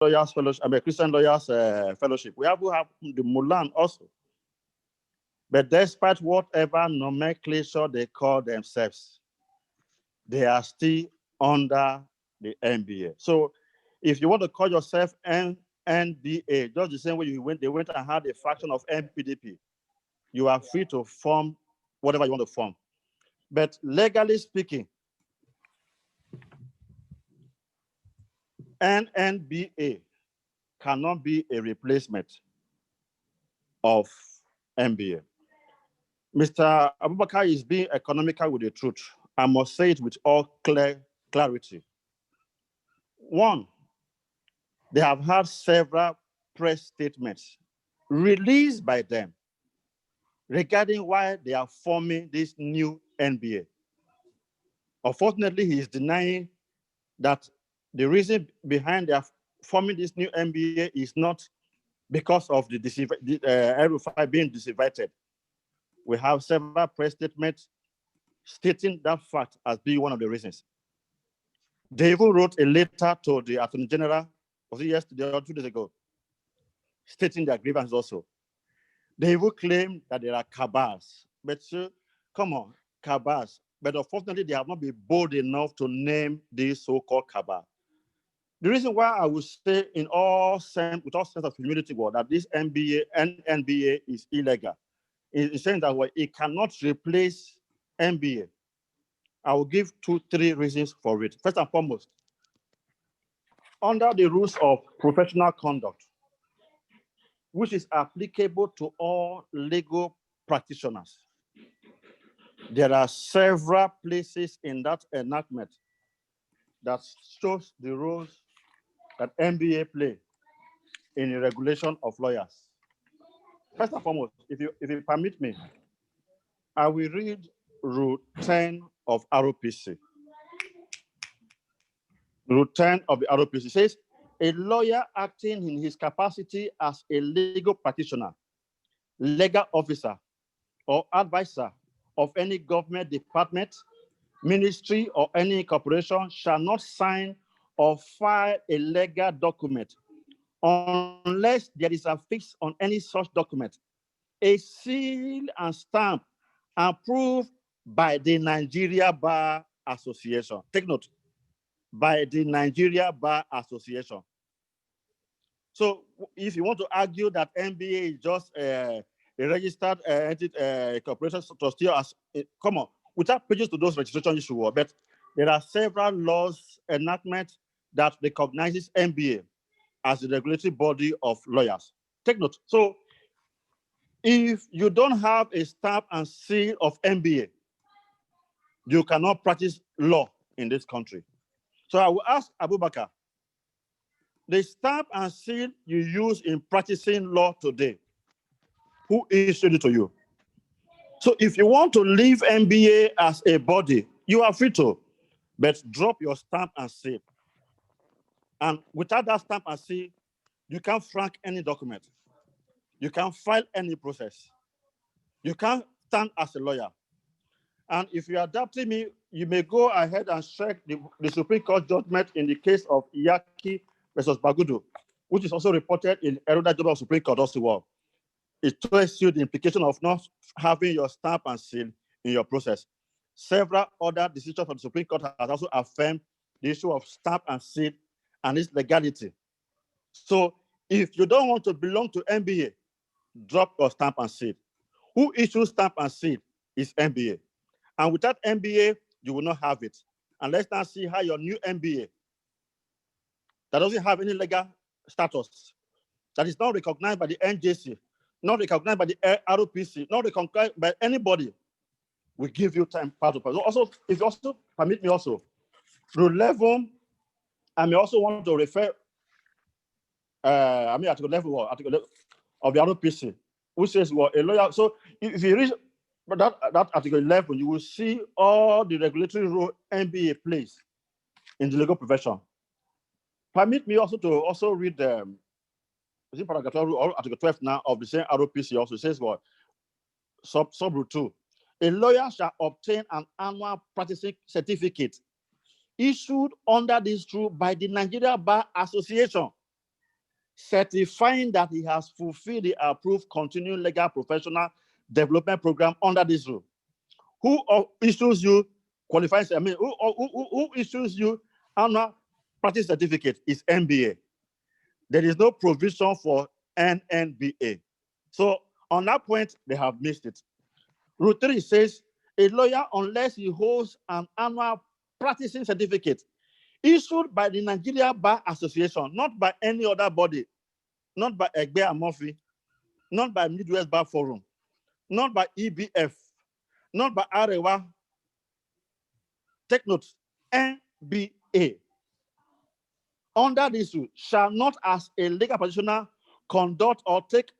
Lawyers Fellowship, I mean, Christian Lawyers Fellowship. We have the Mulan also. But despite whatever nomenclature they call themselves, they are still under the NBA. So if you want to call yourself nNBA, just the same way they went and had a fraction of NPDP, you are free to form whatever you want to form. But legally speaking, nNBA cannot be a replacement of NBA. Mr. Abubakar is being economical with the truth. I must say it with all clarity. One, they have had several press statements released by them regarding why they are forming this new NBA. Unfortunately, he is denying that the reason behind their forming this new NBA is not because of the Erufai being disinvited. We have several press statements stating that fact as being one of the reasons. They even wrote a letter to the Attorney General, was it yesterday or 2 days ago, stating their grievances also. They even claim that there are cabals. But come on, cabals. But unfortunately, they have not been bold enough to name this so-called cabal. The reason why I would say with all sense of humility that this nNBA is illegal is saying that it cannot replace NBA. I will give 2-3 reasons for it. First and foremost, under the rules of professional conduct, which is applicable to all legal practitioners, there are several places in that enactment that shows the roles that NBA play in the regulation of lawyers. First and foremost, if you permit me, I will read Rule 10 of ROPC. Rule 10 of the ROPC says, a lawyer acting in his capacity as a legal practitioner, legal officer, or advisor of any government department, ministry, or any corporation shall not sign or file a legal document unless there is affixed on any such document a seal and stamp approved by the Nigeria Bar Association. Take note, by the Nigeria Bar Association. So if you want to argue that NBA is just a registered corporation trustee, come on, without pages to those registration issues, but there are several laws enactment that recognizes NBA as the regulatory body of lawyers. Take note. So if you don't have a stamp and seal of NBA, you cannot practice law in this country. So I will ask Abubakar, the stamp and seal you use in practicing law today, who issued it to you? So if you want to leave NBA as a body, you are free to, but drop your stamp and seal. And without that stamp and seal, you can't frank any document. You can't file any process. You can't stand as a lawyer. And if you are doubting me, you may go ahead and check the Supreme Court judgment in the case of Iyaki versus Bagudu, which is also reported in Erudite Journal of Supreme Court also. Well, it tells you the implication of not having your stamp and seal in your process. Several other decisions from the Supreme Court has also affirmed the issue of stamp and seal and its legality. So if you don't want to belong to NBA, drop your stamp and seal. Who issues stamp and seal is NBA. And without NBA, you will not have it. And let's now see how your new NBA that doesn't have any legal status, that is not recognized by the NJC, not recognized by the ROPC, not recognized by anybody, will give you time part of it. Also, if you also permit me also, Rule 11, I may also want to refer, Article 11 of the ROPC, which says, well, a lawyer. So if you read that Article 11, you will see all the regulatory role NBA plays in the legal profession. Permit me also to read paragraph 12 or Article 12 now of the same ROPC also says what? Sub-rule 2. A lawyer shall obtain an annual practicing certificate issued under this rule by the Nigeria Bar Association. certifying that he has fulfilled the approved continuing legal professional development program under this rule. Who issues you qualifying? I mean, who issues you annual practice certificate is nNBA. There is no provision for nNBA. So on that point, they have missed it. Rule 3 says a lawyer, unless he holds an annual practicing certificate issued by the Nigeria Bar Association, not by any other body, not by Ogba and Murphy, not by Midwest Bar Forum, not by EBF, not by Arewa. Take note, nNBA. Under this rule, shall not as a legal practitioner conduct or take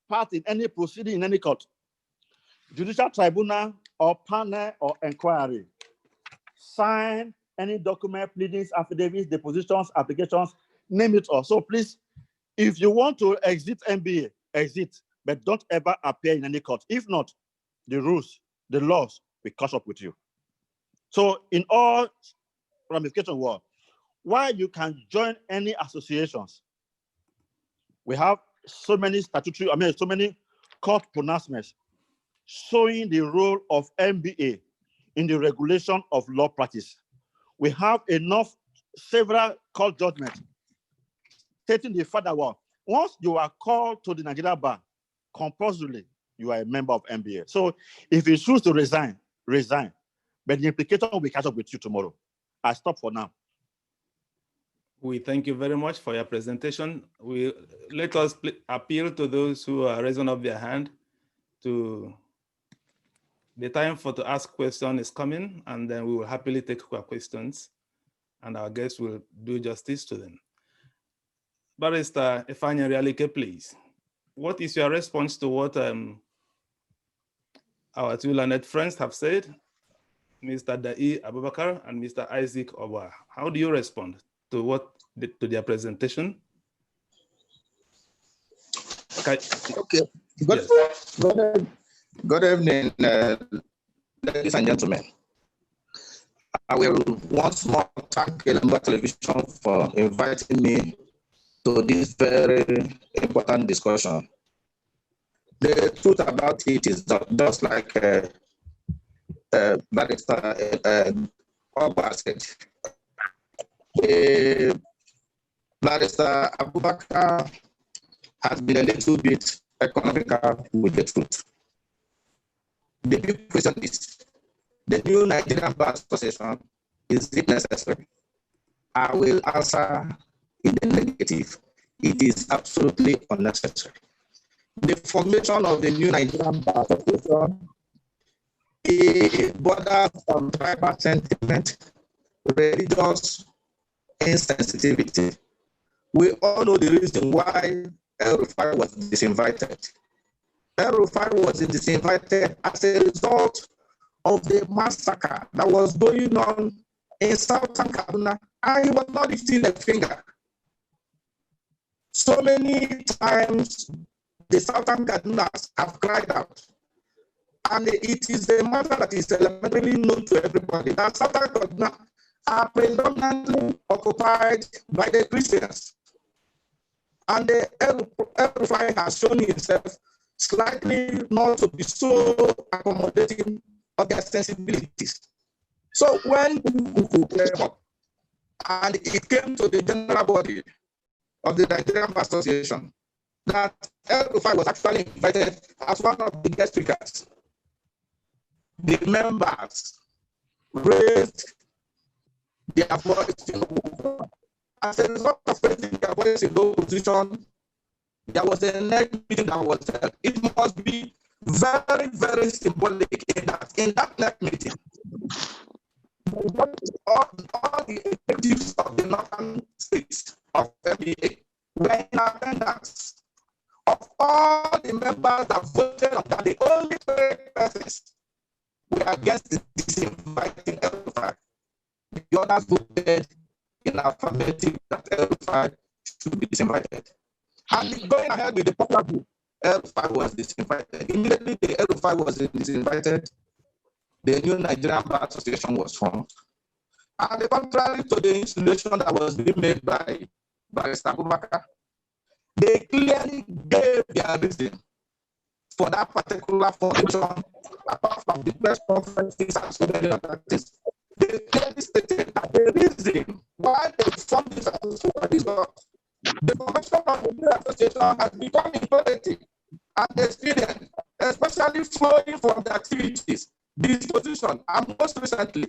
part in any proceeding in any court, judicial tribunal, or panel or inquiry, sign any document, pleadings, affidavits, depositions, applications, name it all. So please, if you want to exit nNBA, exit, but don't ever appear in any court. If not, the rules, the laws will catch up with you. So in all ramification world, while you can join any associations, we have so many statutory, so many court pronouncements showing the role of nNBA in the regulation of law practice. We have several court judgments stating the fact that once you are called to the Nigeria Bar, compulsorily, you are a member of nNBA. So if you choose to resign, resign. But the implication will catch up with you tomorrow. I stop for now. We thank you very much for your presentation. Let us appeal to those who are raising up their hand. The time to ask questions is coming, and then we will happily take your questions, and our guests will do justice to them. Barrister Ifeanyi Nrialike, please. What is your response to what our two learned friends have said, Mr. Daee Abubakar and Mr. Isaac Ogba? How do you respond to their presentation? Okay. Yes. Good evening, ladies and gentlemen. I will once more thank Elombah Television for inviting me to this very important discussion. The truth about it is that just like Barrister Ogba said, Barrister Abubakar has been a little bit economical with the truth. The big question is, the new Nigerian Bar Association, is it necessary? I will answer in the negative. It is absolutely unnecessary. The formation of the new Nigerian Bar Association borders on tribal sentiment, religious insensitivity. We all know the reason why El-Rufai was disinvited. El-Rufai was disinvited as a result of the massacre that was going on in Southern Kaduna, and he was not lifting a finger. So many times the Southern Kadunas have cried out, and it is a matter that is elementarily known to everybody that Southern Kaduna are predominantly occupied by the Christians. And the El-Rufai has shown himself slightly not to be so accommodating of their sensibilities. So when people came up and it came to the general body of the Nigerian Bar Association that El-Rufai was actually invited as one of the guest speakers, the members raised their voice in opposition. As a result of raising their voice in opposition, there was a next meeting that was held. It must be very, very symbolic in that next meeting. All the executives of the northern states of nNBA were in attendance. Of all the members that voted on that, the only 3 persons were against the disinviting El-Rufai. The others voted in affirmative that El-Rufai should be disinvited. And going ahead with the popular vote, El-Rufai was disinvited. Immediately the El-Rufai was disinvited, the new Nigerian Bar Association was formed. And contrary to the insinuation that was being made by Barrister Abubakar, clearly gave their reason for that particular formation, apart from the press conferences and so many other things. They clearly stated that the reason why they formed this association is that the formation of the association has become imperative and experience, especially flowing from the activities, disposition, and most recently,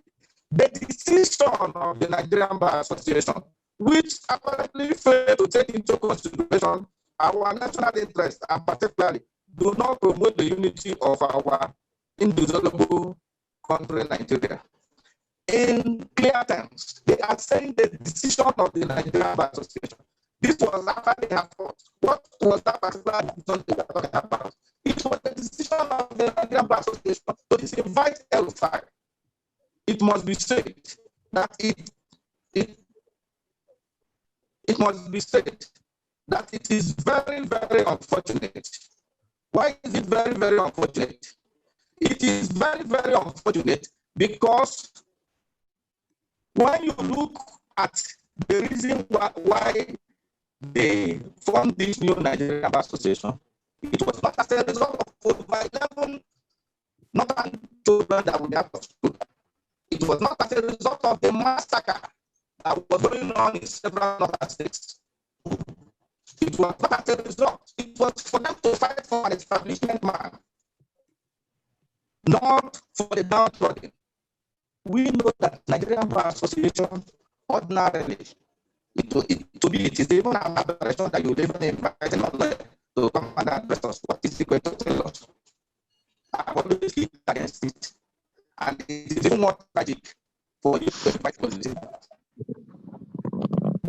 the decision of the Nigerian Bar Association, which apparently failed to take into consideration our national interest and particularly do not promote the unity of our indissoluble country, Nigeria. In clear terms, they are saying the decision of the Nigerian Bar Association. This was after they have fought. What was that particular decision they were talking about? It was the decision of the Nigerian Bar Association to disinvite El-Rufai. It must be said that it must be said that it is very, very unfortunate. Why is it very, very unfortunate? It is very, very unfortunate because when you look at the reason why they formed this new Nigerian Bar Association, it was not as a result of over 11 northern children that we have to school. It was not as a result of the massacre that was going on in several northern states. It was not as a result. It was for them to fight for an establishment man, not for the downtrodden. We know that Nigerian Bar Association ordinarily, it is even an aberration that you even invite a lawyer to come and address us. What is it going to tell us? I always speak against it. And it is even more tragic for you to fight positive.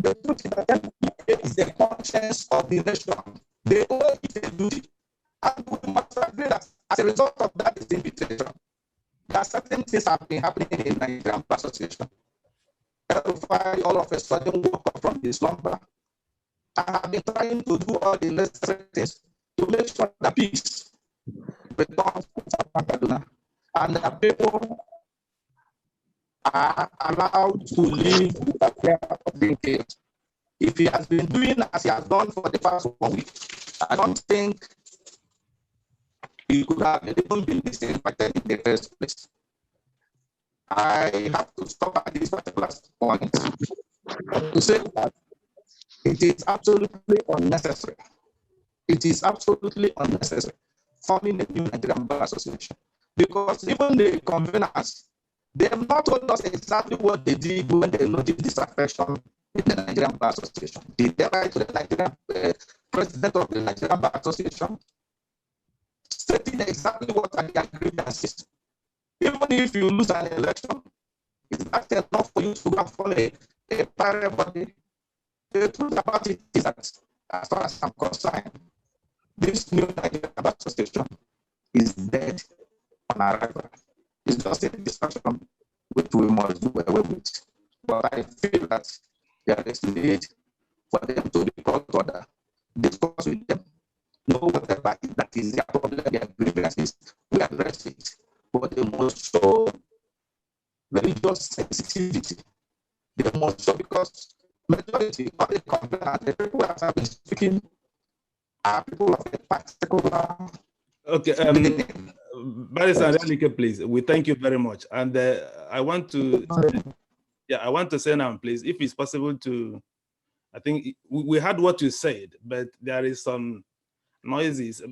The truth is that nNBA is the conscience of the nation. They owe it a duty. And we must agree that as a result of that disinvitation, there are certain things have been happening in the Nigerian Bar Association. El-Rufai all of a sudden woke up from his slumber and have been trying to do all the necessary things to make sure that peace returns to Kaduna and that people are allowed to live without fear of being killed. If he has been doing as he has done for the past 1 week, I don't think he could have even been disinvited in the first place. I have to stop at this particular point to say that it is absolutely unnecessary. It is absolutely unnecessary forming a new Nigerian Bar Association because even the conveners, they have not told us exactly what they did when they noticed disaffection in the Nigerian Bar Association. Did they write to the Nigerian president of the Nigerian Bar Association stating exactly what are their grievances? Even if you lose an election, is that enough for you to go and form a private body? The truth about it is that, as far as I'm concerned, this new Nigerian Bar Association is dead on arrival. It's just a distraction which we must do away with. But I feel that there is a need for them to be called to order, discuss with them, know whatever that is their problem, their grievances, we address it. But they must show religious sensitivity. They must show because majority of the complainants, the people that have been speaking are people of a particular. Okay, Barrister Nrialike, please. We thank you very much, and I want to say now, please, if it's possible to, I think we heard what you said, but there is some noises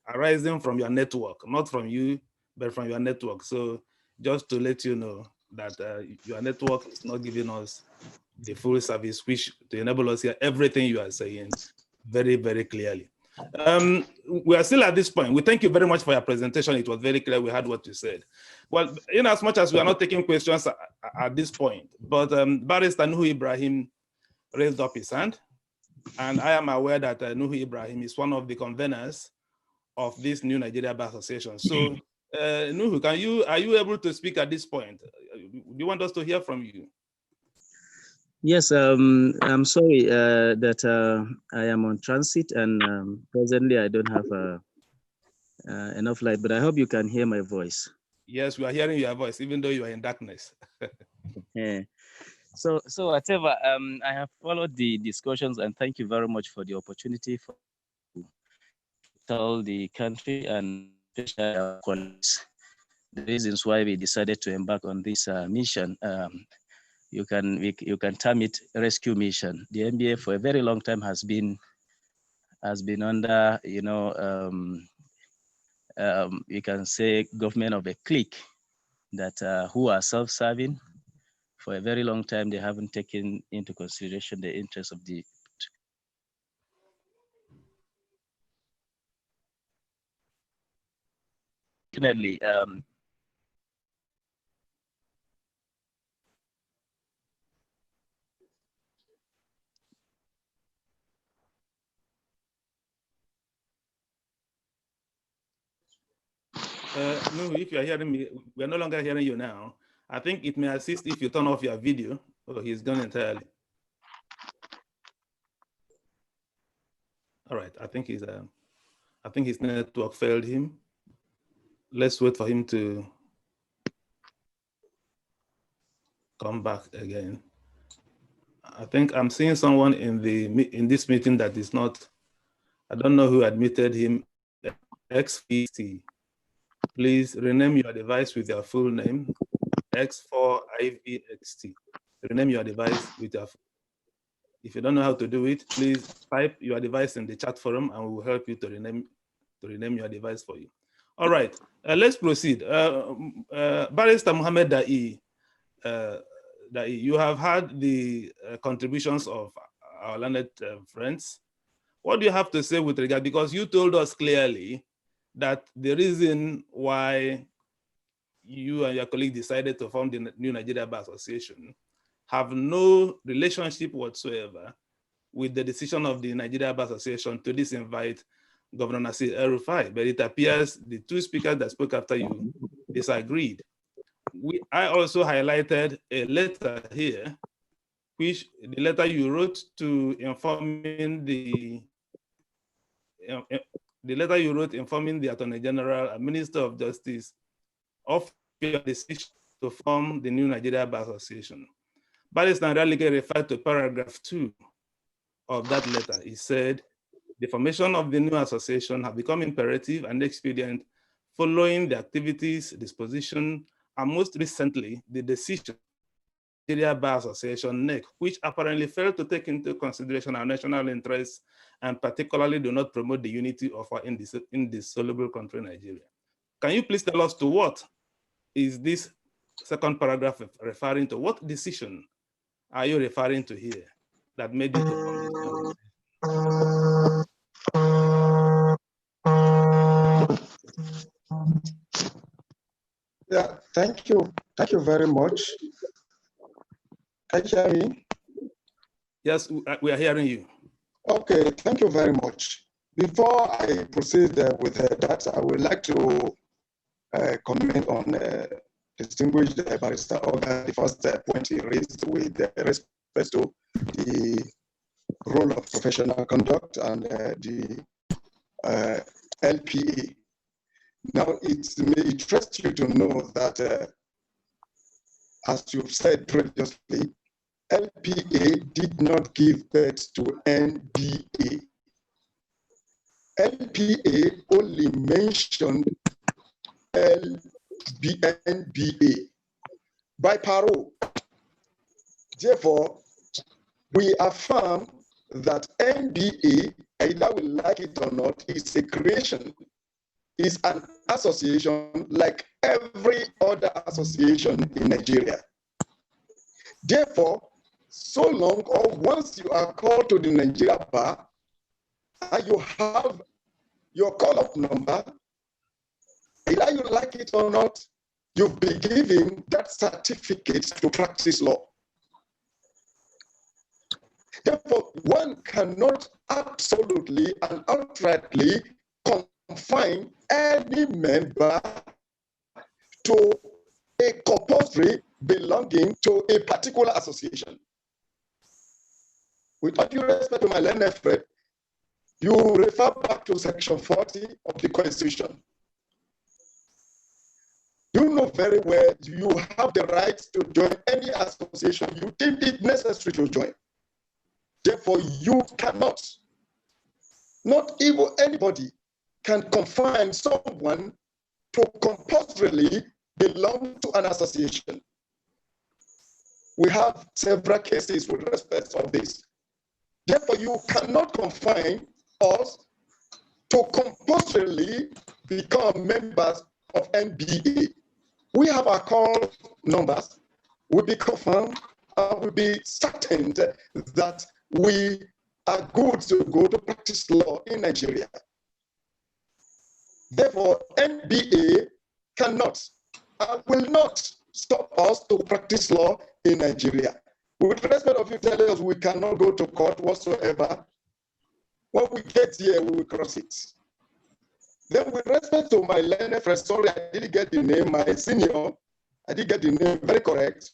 arising from your network, not from you, but from your network. So just to let you know that your network is not giving us the full service, which to enable us to hear everything you are saying very, very clearly. We are still at this point. We thank you very much for your presentation. It was very clear. We heard what you said. Well, in as much as we are not taking questions at this point, but Barrister Nuhu Ibrahim raised up his hand, and I am aware that Nuhu Ibrahim is one of the conveners of this new Nigeria Bar Association. So, Nuhu, are you able to speak at this point? Do you want us to hear from you? Yes, I'm sorry that I am on transit and presently I don't have enough light, but I hope you can hear my voice. Yes, we are hearing your voice, even though you are in darkness. Yeah. So whatever, I have followed the discussions and thank you very much for the opportunity tell the country and especially our colleagues the reasons why we decided to embark on this mission. You can term it rescue mission. The nNBA for a very long time has been under, you can say government of a clique that who are self-serving. For a very long time, they haven't taken into consideration the interests of the. Definitely. No, if you are hearing me, we are no longer hearing you now. I think it may assist if you turn off your video. Oh, he's gone entirely. All right, I think his network failed him. Let's wait for him to come back again. I think I'm seeing someone in this meeting that is not. I don't know who admitted him. XVT. Please rename your device with your full name. X4IVXT. Rename your device with your full name. If you don't know how to do it, please type your device in the chat forum and we will help you to rename your device for you. All right, let's proceed. Barrister Mohammed Daee, you have had the contributions of our learned friends. What do you have to say with regard, because you told us clearly that the reason why you and your colleague decided to form the New Nigeria Bar Association have no relationship whatsoever with the decision of the Nigeria Bar Association to disinvite Governor Nasir El-Rufai, but it appears the two speakers that spoke after you disagreed. I also highlighted a letter here, which the letter you wrote to informing the Attorney General and Minister of Justice of your decision to form the New Nigeria Bar Association. Barrister Nrialike referred to paragraph 2 of that letter. He said, the formation of the new association have become imperative and expedient following the activities, disposition, and most recently, the decision of the Nigeria Bar Association, NEC, which apparently failed to take into consideration our national interests and particularly do not promote the unity of our indissoluble country, Nigeria. Can you please tell us to what is this second paragraph referring to? What decision are you referring to here that made you to form this organization? Yeah, thank you. Thank you very much. Can you hear me? Yes, we are hearing you. Okay, thank you very much. Before I proceed with that, I would like to comment on distinguished Barrister Ogba, the first point he raised with respect to the role of professional conduct and the LPA. Now, it may interest you to know that, as you've said previously, LPA did not give birth to nNBA. LPA only mentioned nNBA by parole. Therefore, we affirm that nNBA, either we like it or not, is a creation, is an association like every other association in Nigeria. Therefore, so long or once you are called to the Nigeria Bar and you have your call-up number, either you like it or not, you'll be given that certificate to practice law. Therefore, one cannot absolutely and outrightly confine any member to a compulsory belonging to a particular association. With all due respect to my learned friend, you refer back to section 40 of the Constitution. You know very well you have the right to join any association you deem it necessary to join. Therefore, you cannot, not even anybody, can confine someone to compulsorily belong to an association. We have several cases with respect of this. Therefore, you cannot confine us to compulsorily become members of nNBA. We have our call numbers. We'll be confirmed and we'll be certain that we are good to go to practice law in Nigeria. Therefore, nNBA cannot and will not stop us to practice law in Nigeria. With respect of you telling us we cannot go to court whatsoever, when we get here, we will cross it. Then with respect to my learned friend, sorry, I didn't get the name, my senior, I didn't get the name very correct.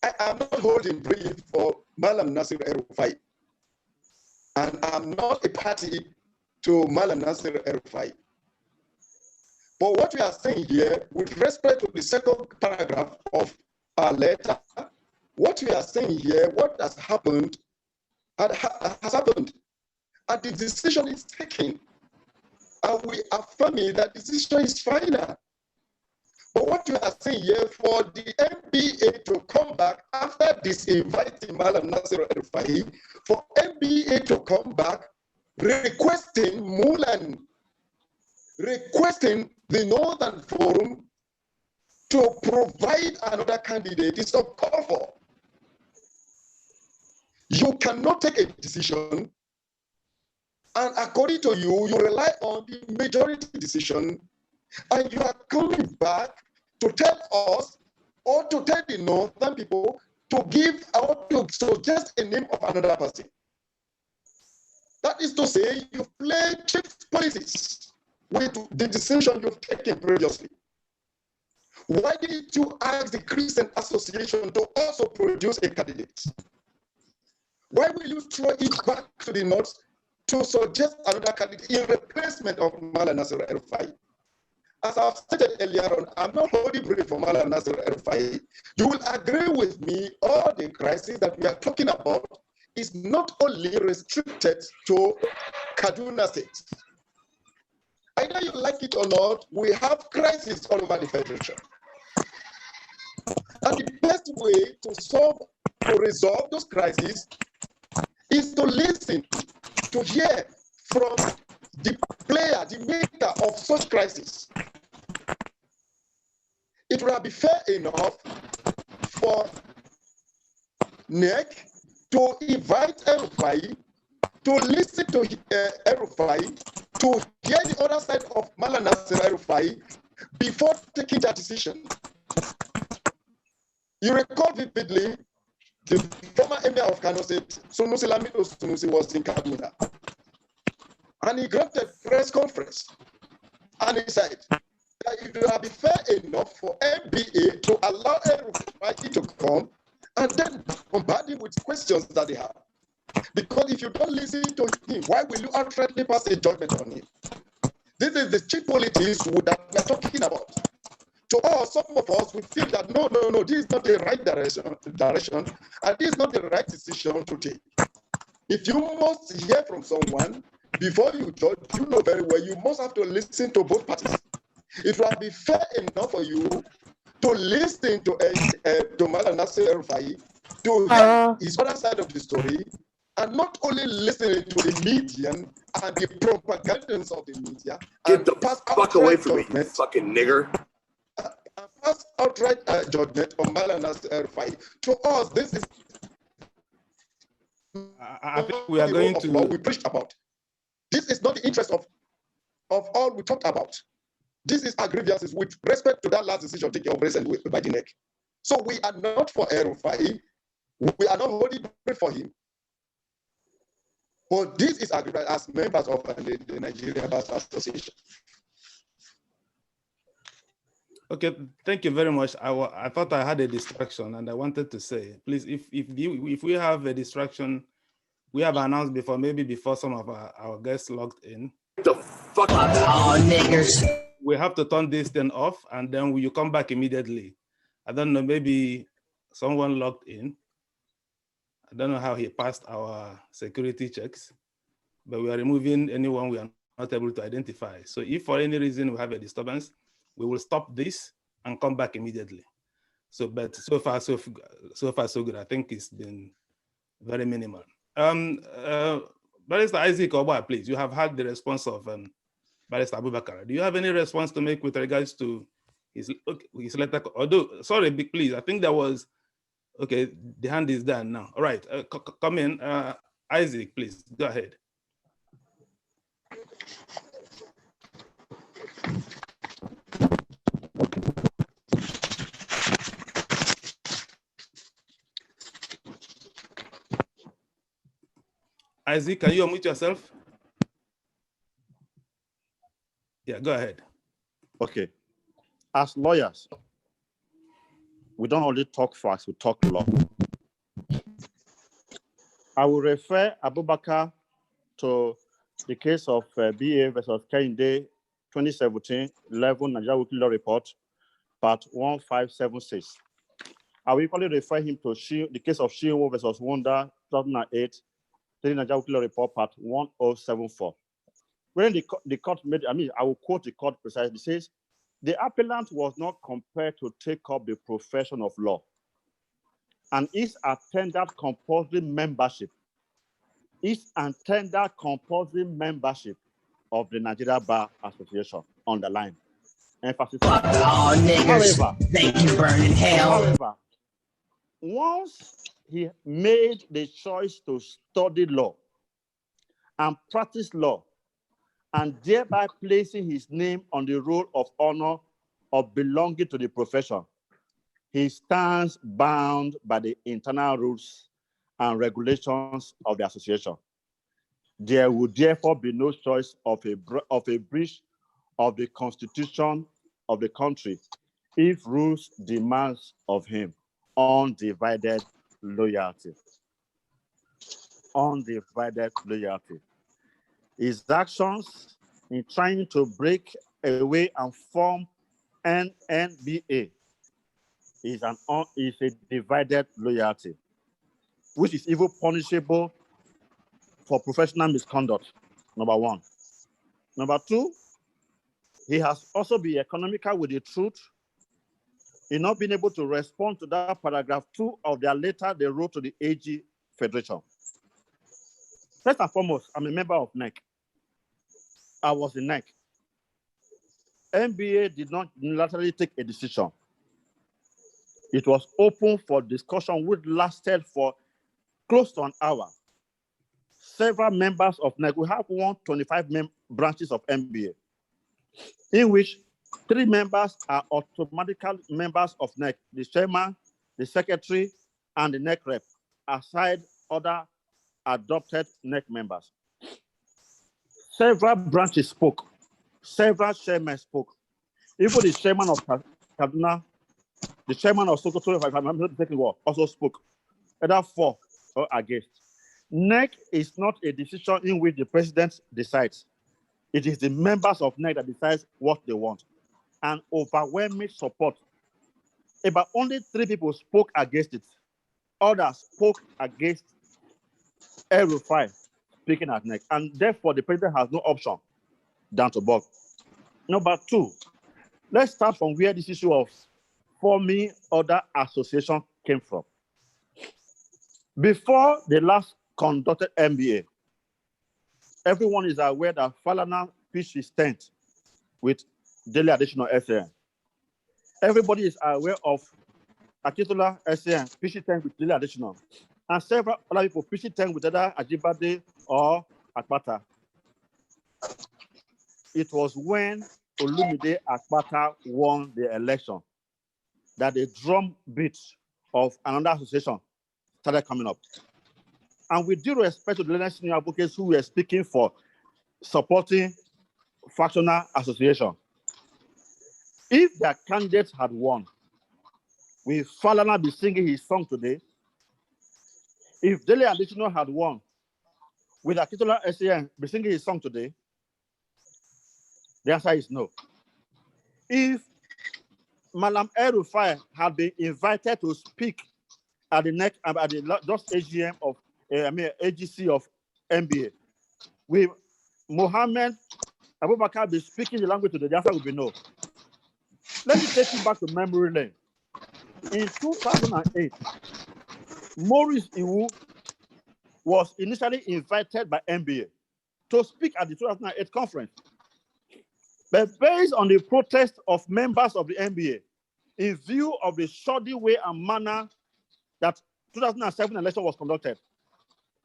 I am not holding brief for Malam Nasir El-Rufai. And I'm not a party to Malam Nasir El-Rufai. But what we are saying here, with respect to the second paragraph of our letter, what we are saying here, what has happened, has happened, and the decision is taken. And we affirm that decision is final. But what we are saying here, for the nNBA to come back after disinviting Malam Nasir El-Rufai, for nNBA to come back requesting Mulan, requesting the Northern Forum to provide another candidate is uncalled for. You cannot take a decision, and according to you, you rely on the majority decision, and you are coming back to tell us or to tell the Northern people to give out to suggest a name of another person. That is to say, you've played cheap politics with the decision you've taken previously. Why didn't you ask the Christian Association to also produce a candidate? Why will you throw it back to the North to suggest another candidate in replacement of Malam Nasir El-Rufai? As I've stated earlier on, I'm not holding brief for Malam Nasir El-Rufai. You will agree with me, all the crisis that we are talking about is not only restricted to Kaduna State. Either you like it or not, we have crises all over the Federation. And the best way to resolve those crises is to listen, to hear from the player, the maker of such crisis. It will be fair enough for NEC to invite El-Rufai, to listen to El-Rufai, to hear the other side of Malam Nasir El-Rufai before taking that decision. You recall vividly, the former emir of Kano State, Sunusi Lamido Sunusi, was in Kaduna. And he granted a press conference. And he said that it will be fair enough for nNBA to allow everybody to come and then bombard him with questions that they have. Because if you don't listen to him, why will you outrightly pass a judgment on him? This is the cheap politics that we are talking about. To us, some of us, we feel that no, this is not the right direction, and this is not the right decision to take. If you must hear from someone before you judge, you know very well, you must have to listen to both parties. It will be fair enough for you to listen to Malam Nasir El-Rufai, to hear his other side of the story, and not only listening to the media and the propagandas of the media. Get the fuck away from me, you fucking nigger. Pass outright judgment on Malam Nasir El-Rufai. To us, this is I think we are going to what we preached about. This is not the interest of all we talked about. This is our grievances with respect to that last decision taken over recently by the NEC. So we are not for El-Rufai. We are not holding for him. But this is our grievance as members of the Nigerian Bar Association. Okay, thank you very much. I thought I had a distraction, and I wanted to say, please, if we have a distraction, we have announced before, maybe before some of our guests logged in. The fuck out, niggers. We have to turn this thing off, and then you come back immediately. I don't know, maybe someone logged in. I don't know how he passed our security checks, but we are removing anyone we are not able to identify. So if for any reason we have a disturbance, we will stop this and come back immediately. So, but so far so good. I think it's been very minimal. Barrister Isaac Ogba, please, you have had the response of Barrister Abubakar. Do you have any response to make with regards to his letter? Although, sorry, please, I think there was, okay, the hand is done now. All right, come in. Isaac, please, go ahead. Isaac, can you unmute yourself? Yeah, go ahead. Okay. As lawyers, we don't only talk facts, we talk law. I will refer Abubakar to the case of BA versus Kehinde 2017 11 Nigeria Weekly Law Report, part 1576. I will equally refer him to the case of Shiwo versus Wonder 2008 Nigeria Weekly Law Report, part 1074. When the court made, I will quote the court precisely, it says, the appellant was not compelled to take up the profession of law and is attended compulsory membership of the Nigeria Bar Association, underline. Emphasis. Fuck all niggers. However, They can burn in hell. However, once he made the choice to study law and practice law, and thereby placing his name on the roll of honor of belonging to the profession, he stands bound by the internal rules and regulations of the association. There would therefore be no choice of a breach of the constitution of the country if rules demands of him undivided loyalty. Undivided loyalty. His actions in trying to break away and form nNBA is a divided loyalty, which is even punishable for professional misconduct, number one. Number two, he has also been economical with the truth in not being able to respond to that paragraph 2 of their letter they wrote to the AG Federation. First and foremost, I'm a member of NEC. I was in NEC. nNBA did not unilaterally take a decision. It was open for discussion, which lasted for close to an hour. Several members of NEC, we have 125 branches of nNBA, in which 3 members are automatically members of NEC, the chairman, the secretary, and the NEC rep, aside other adopted NEC members. Several branches spoke. Several chairmen spoke. Even the chairman of Kaduna, the chairman of Sokoto, if I'm not mistaken, also spoke, either for or against. NEC is not a decision in which the president decides. It is the members of NEC that decides what they want. And overwhelming support. About only 3 people spoke against it. Others spoke against Erudite speaking at NEC. And therefore, the president has no option than to balk. Number 2, let's start from where this issue of forming other association came from. Before the last conducted nNBA, everyone is aware that Falana pitched his tent with daily additional SAN. Everybody is aware of Akitola SAN pitching tent with daily additional. And several other people pitching tent with either Ajibade or Akpata. It was when Olumide Akpata won the election that the drum beat of another association started coming up. And with due respect to the learned senior advocates who were speaking for supporting fractional association, if their candidates had won, will Falana be singing his song today? If Daily Additional had won, will Akitola SAN be singing his song today? The answer is no. If Malam Erudite had been invited to speak at the next at the just AGM of AGC of nNBA, with Mohammed Abubakar be speaking the language today, the answer will be no. Let me take you back to memory lane. In 2008, Maurice Iwu was initially invited by nNBA to speak at the 2008 conference. But based on the protest of members of the nNBA, in view of the shoddy way and manner that 2007 election was conducted,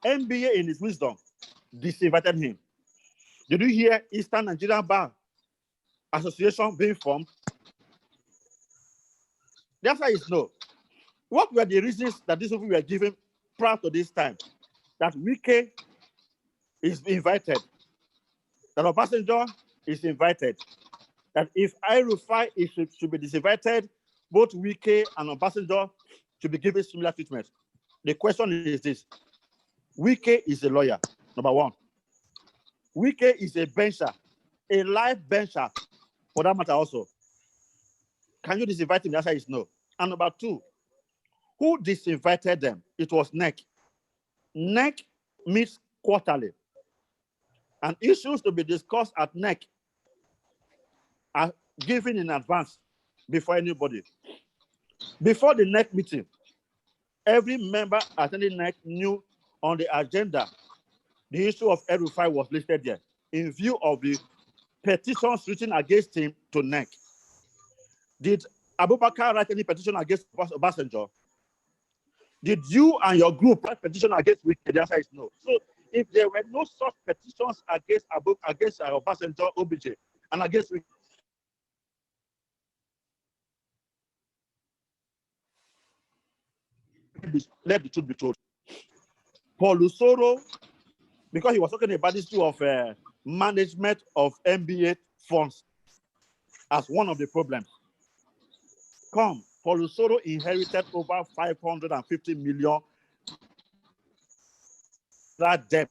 nNBA in its wisdom disinvited him. Did you hear Eastern Nigerian Bar Association being formed? The answer is no. What were the reasons that these people were given prior to this time? That Wike is invited, that Obasanjo is invited, that if El-Rufai should be disinvited, both Wike and Obasanjo should be given similar treatment. The question is this: Wike is a lawyer, number one. Wike is a bencher, a live bencher, for that matter also. Can you disinvite him? The answer is no. And number two, who disinvited them? It was NEC. NEC meets quarterly, and issues to be discussed at NEC are given in advance before anybody. Before the NEC meeting, every member attending NEC knew on the agenda the issue of El-Rufai was listed there in view of the petitions written against him to NEC. Did Abubakar write any petition against Obasanjo? Did you and your group write petition against Wike? The answer is no. So if there were no such petitions against Obasanjo, OBJ, and against Wike, let the truth be told. Paul Usoro, because he was talking about this issue of management of nNBA funds as one of the problems. Paul Usoro inherited over 550 million that debt.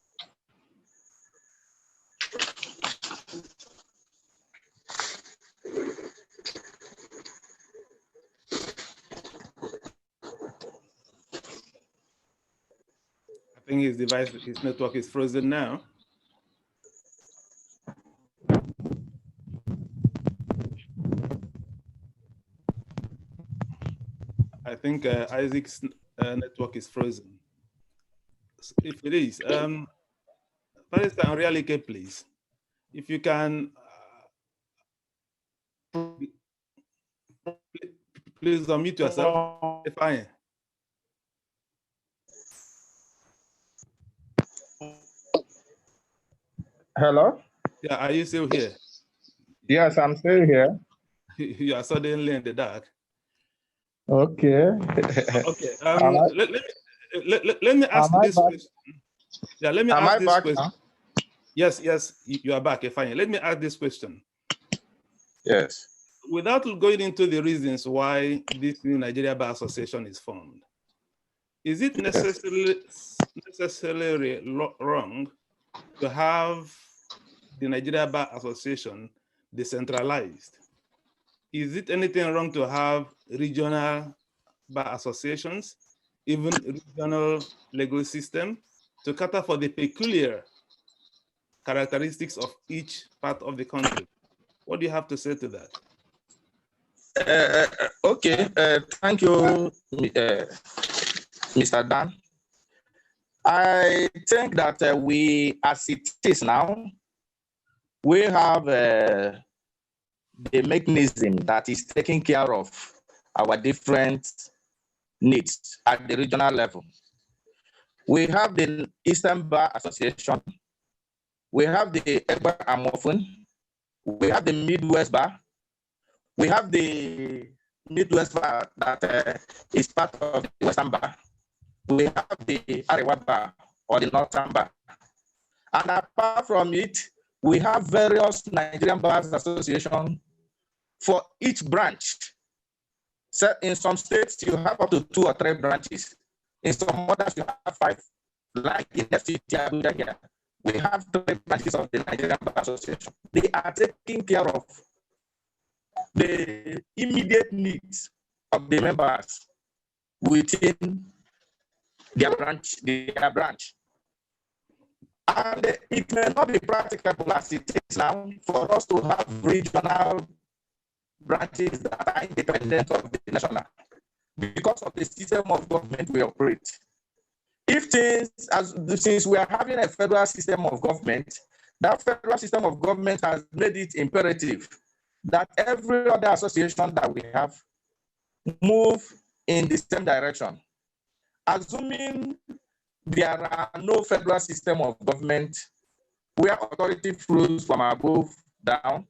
I think his network is frozen now. I think Isaac's network is frozen. So if it is, Barrister Nrialike, please, if you can, please unmute yourself. Ifeanyi. Hello? Yeah, are you still here? Yes, I'm still here. You are suddenly in the dark. Okay. Okay. Let me ask this question. Yeah, let me ask this question. Now? Yes, you are back, Ifeanyi. Let me ask this question. Yes. Without going into the reasons why this new Nigeria Bar Association is formed, is it necessarily wrong to have the Nigeria Bar Association decentralized? Is it anything wrong to have regional bar associations, even regional legal system, to cater for the peculiar characteristics of each part of the country? What do you have to say to that? Okay, thank you, Mr. Dan. I think that we, as it is now, we have the mechanism that is taking care of our different needs at the regional level. We have the Eastern Bar Association, we have the Ogba and Mofun, we have the Midwest Bar, we have the Midwest Bar that is part of the Western Bar, we have the Arewa Bar or the Northern Bar. And apart from it, we have various Nigerian Bars Association for each branch. So in some states, you have up to 2 or 3 branches. In some others, you have 5. Like in FCT Abuja here, we have 3 branches of the Nigerian Bar Association. They are taking care of the immediate needs of the members within their branch. And it may not be practicable as it is now for us to have regional branches that are independent of the national because of the system of government we operate. Since we are having a federal system of government, that federal system of government has made it imperative that every other association that we have move in the same direction. Assuming there are no federal system of government where authority flows from above down,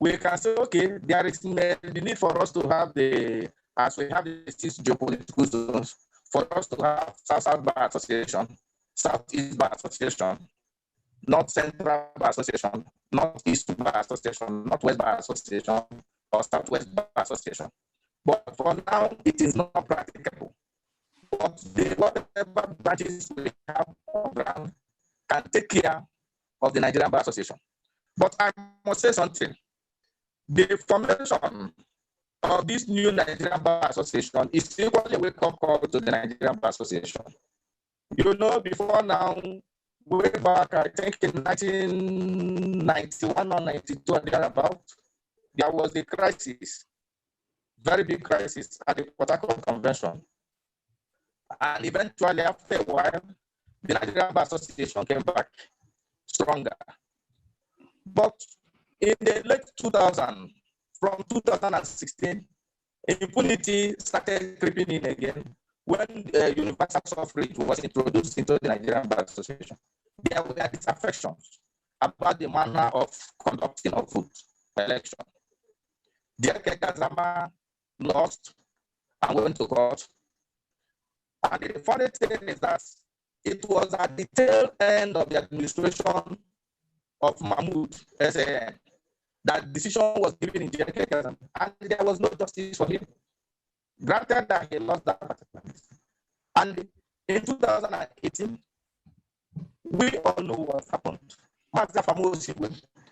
we can say, okay, there is the need for us to have as we have the 6 geopolitical zones, for us to have South-South Bar Association, Southeast Bar Association, North Central Bar Association, Northeast Bar Association, Northwest Bar Association, or Southwest Bar Association. But for now, it is not practicable. But whatever branches we have on ground can take care of the Nigerian Bar Association. But I must say something. The formation of this new Nigerian Bar Association is equally a wake-up call to the Nigerian Bar Association. You know, before now, way back, I think in 1991 or 92, thereabout, there was a crisis, very big crisis at the Port Harcourt Convention. And eventually, after a while, the Nigerian Bar Association came back stronger. But in the late 2000s, from 2016, impunity started creeping in again when universal suffrage was introduced into the Nigerian Bar Association. There were disaffections about the manner of conducting of vote election. Zama lost and went to court. And the funny thing is that it was at the tail end of the administration of Mahmoud SAN that decision was given in Zama, and there was no justice for him. Granted that he lost that particular case. And in 2018, we all know what happened. Master Famosi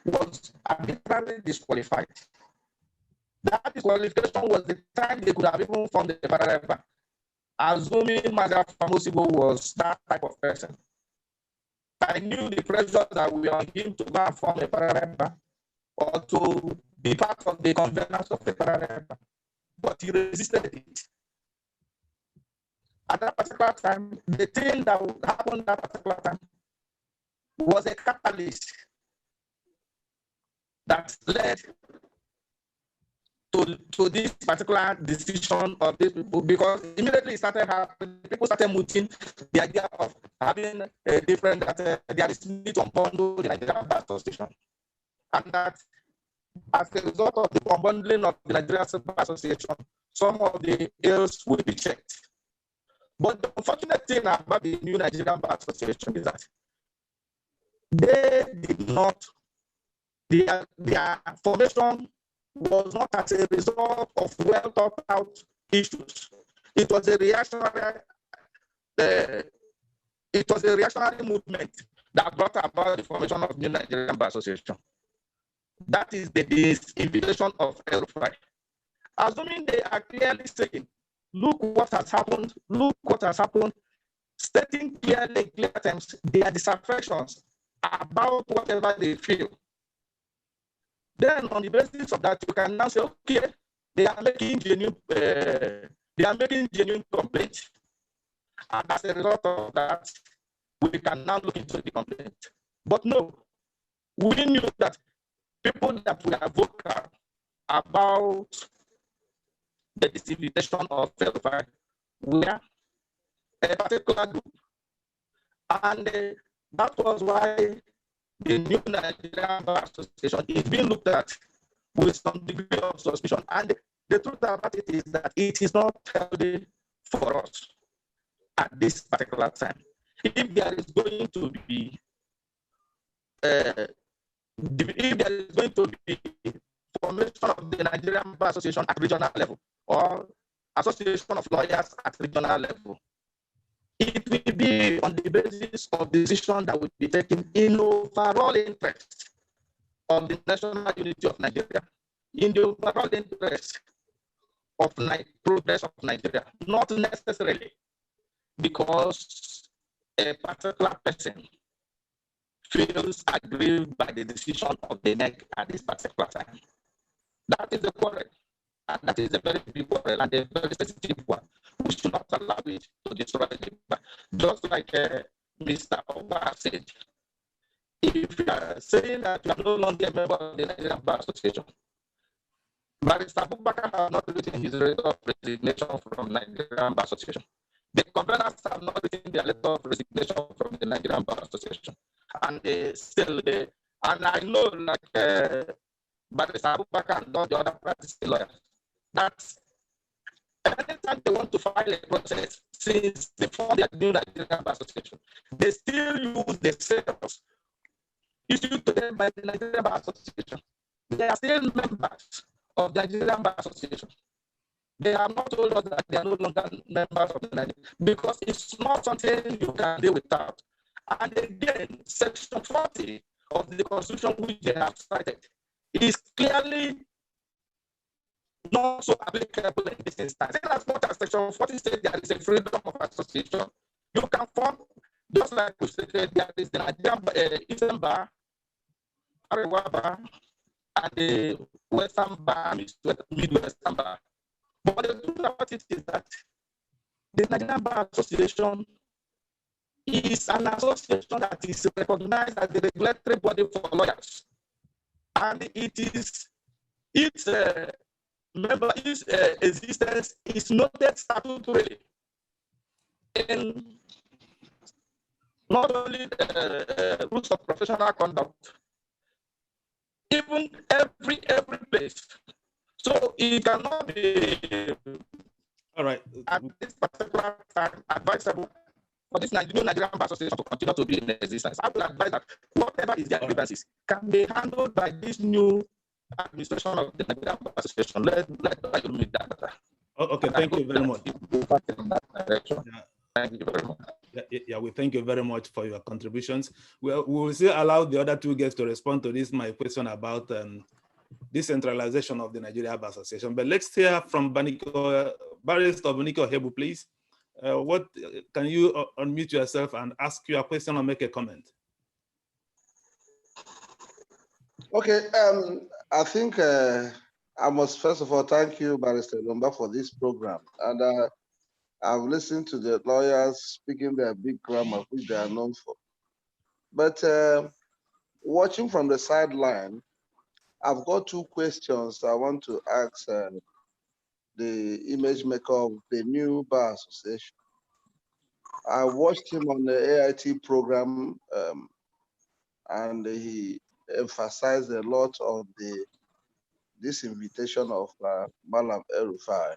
was arbitrarily disqualified. That disqualification was the time they could have even formed the parallel. Assuming Master Famosi was that type of person, I knew the pressure that we were on him to go and form a parallel or to be part of the convenance of the parallel, but he resisted it. At that particular time, the thing that would happen at that particular time was a catalyst that led to this particular decision of these people, because immediately it started happening, people started mooting the idea of having a different, that there is need to unbundle the Nigerian Bar Association. And that as a result of the unbundling of the Nigerian Bar Association, some of the ills will be checked. But the unfortunate thing about the new Nigerian Bar Association is that they did not, their formation was not as a result of well thought out issues. It was a reactionary movement that brought about the formation of the new Nigerian Bar Association. That is the disinvitation of El-Rufai. Assuming they are clearly saying, look what has happened, stating clearly in clear terms their disaffections about whatever they feel. Then on the basis of that, you can now say, okay, they are making genuine complaints. And as a result of that, we can now look into the complaint. But no, we knew that people that were vocal about the disinvitation of El-Rufai were a particular group. And that was why the new Nigerian Bar Association is being looked at with some degree of suspicion. And the truth about it is that it is not healthy for us at this particular time. If there is going to be formation of the Nigerian Bar Association at regional level or association of lawyers at regional level, it will be on the basis of decision that will be taken in overall interest of the national unity of Nigeria, in the overall interest of progress of Nigeria, not necessarily because a particular person feels aggrieved by the decision of the NEC at this particular time. That is the quarrel, and that is a very big quarrel and a very sensitive one. We should not allow it to destroy the bank. Just like Mr. Ogba said, if you are saying that you are no longer a member of the Nigerian Bar Association, Barrister Abubakar has not written his letter of resignation from Nigerian Bar Association. The conveners have not written their letter of resignation from the Nigerian Bar Association. And they still there. And I know, like Barrister Abubakar and all the other practicing lawyers, that anytime they want to file a process, since before they are doing Nigerian Bar Association, they still use the sales issued to them by the Nigerian Bar Association. They are still members of the Nigerian Bar Association. They are not told us that they are no longer members of the Nigerian, because it's not something you can do without. And again, Section 40 of the Constitution, which they have cited, is clearly not so applicable in this instance. In as much as Section 40 says there is a freedom of association, you can form, just like we stated, there is the Nigerian Eastern Bar, Arewa Bar, and the Western Bar, Midwestern Bar. But the truth about it is that the Nigerian Bar Association is an association that is recognized as the regulatory body for lawyers, and its existence is noted statutorily in not only the rules of professional conduct, even every place. So it cannot be, all right, at this particular time, advisable for this Nigerian Bar Association to continue to be in existence. I will advise that whatever is their grievances can be handled by this new administration of the Nigerian Bar Association. Let you meet that. Okay, thank you very much. Thank you very much. Yeah, we thank you very much for your contributions. We will still allow the other two guests to respond to this, my question about decentralization of the Nigerian Bar Association. But let's hear from Barrister Baniko Hebu, please. What can you unmute yourself and ask your question or make a comment? Okay, I think I must first of all thank you, Barrister Elombah, for this program. And I've listened to the lawyers speaking their big grammar, which they are known for. But watching from the sideline, I've got two questions I want to ask the image maker of the new Bar Association. I watched him on the AIT program, and he emphasized a lot of this invitation of Malam El-Rufai.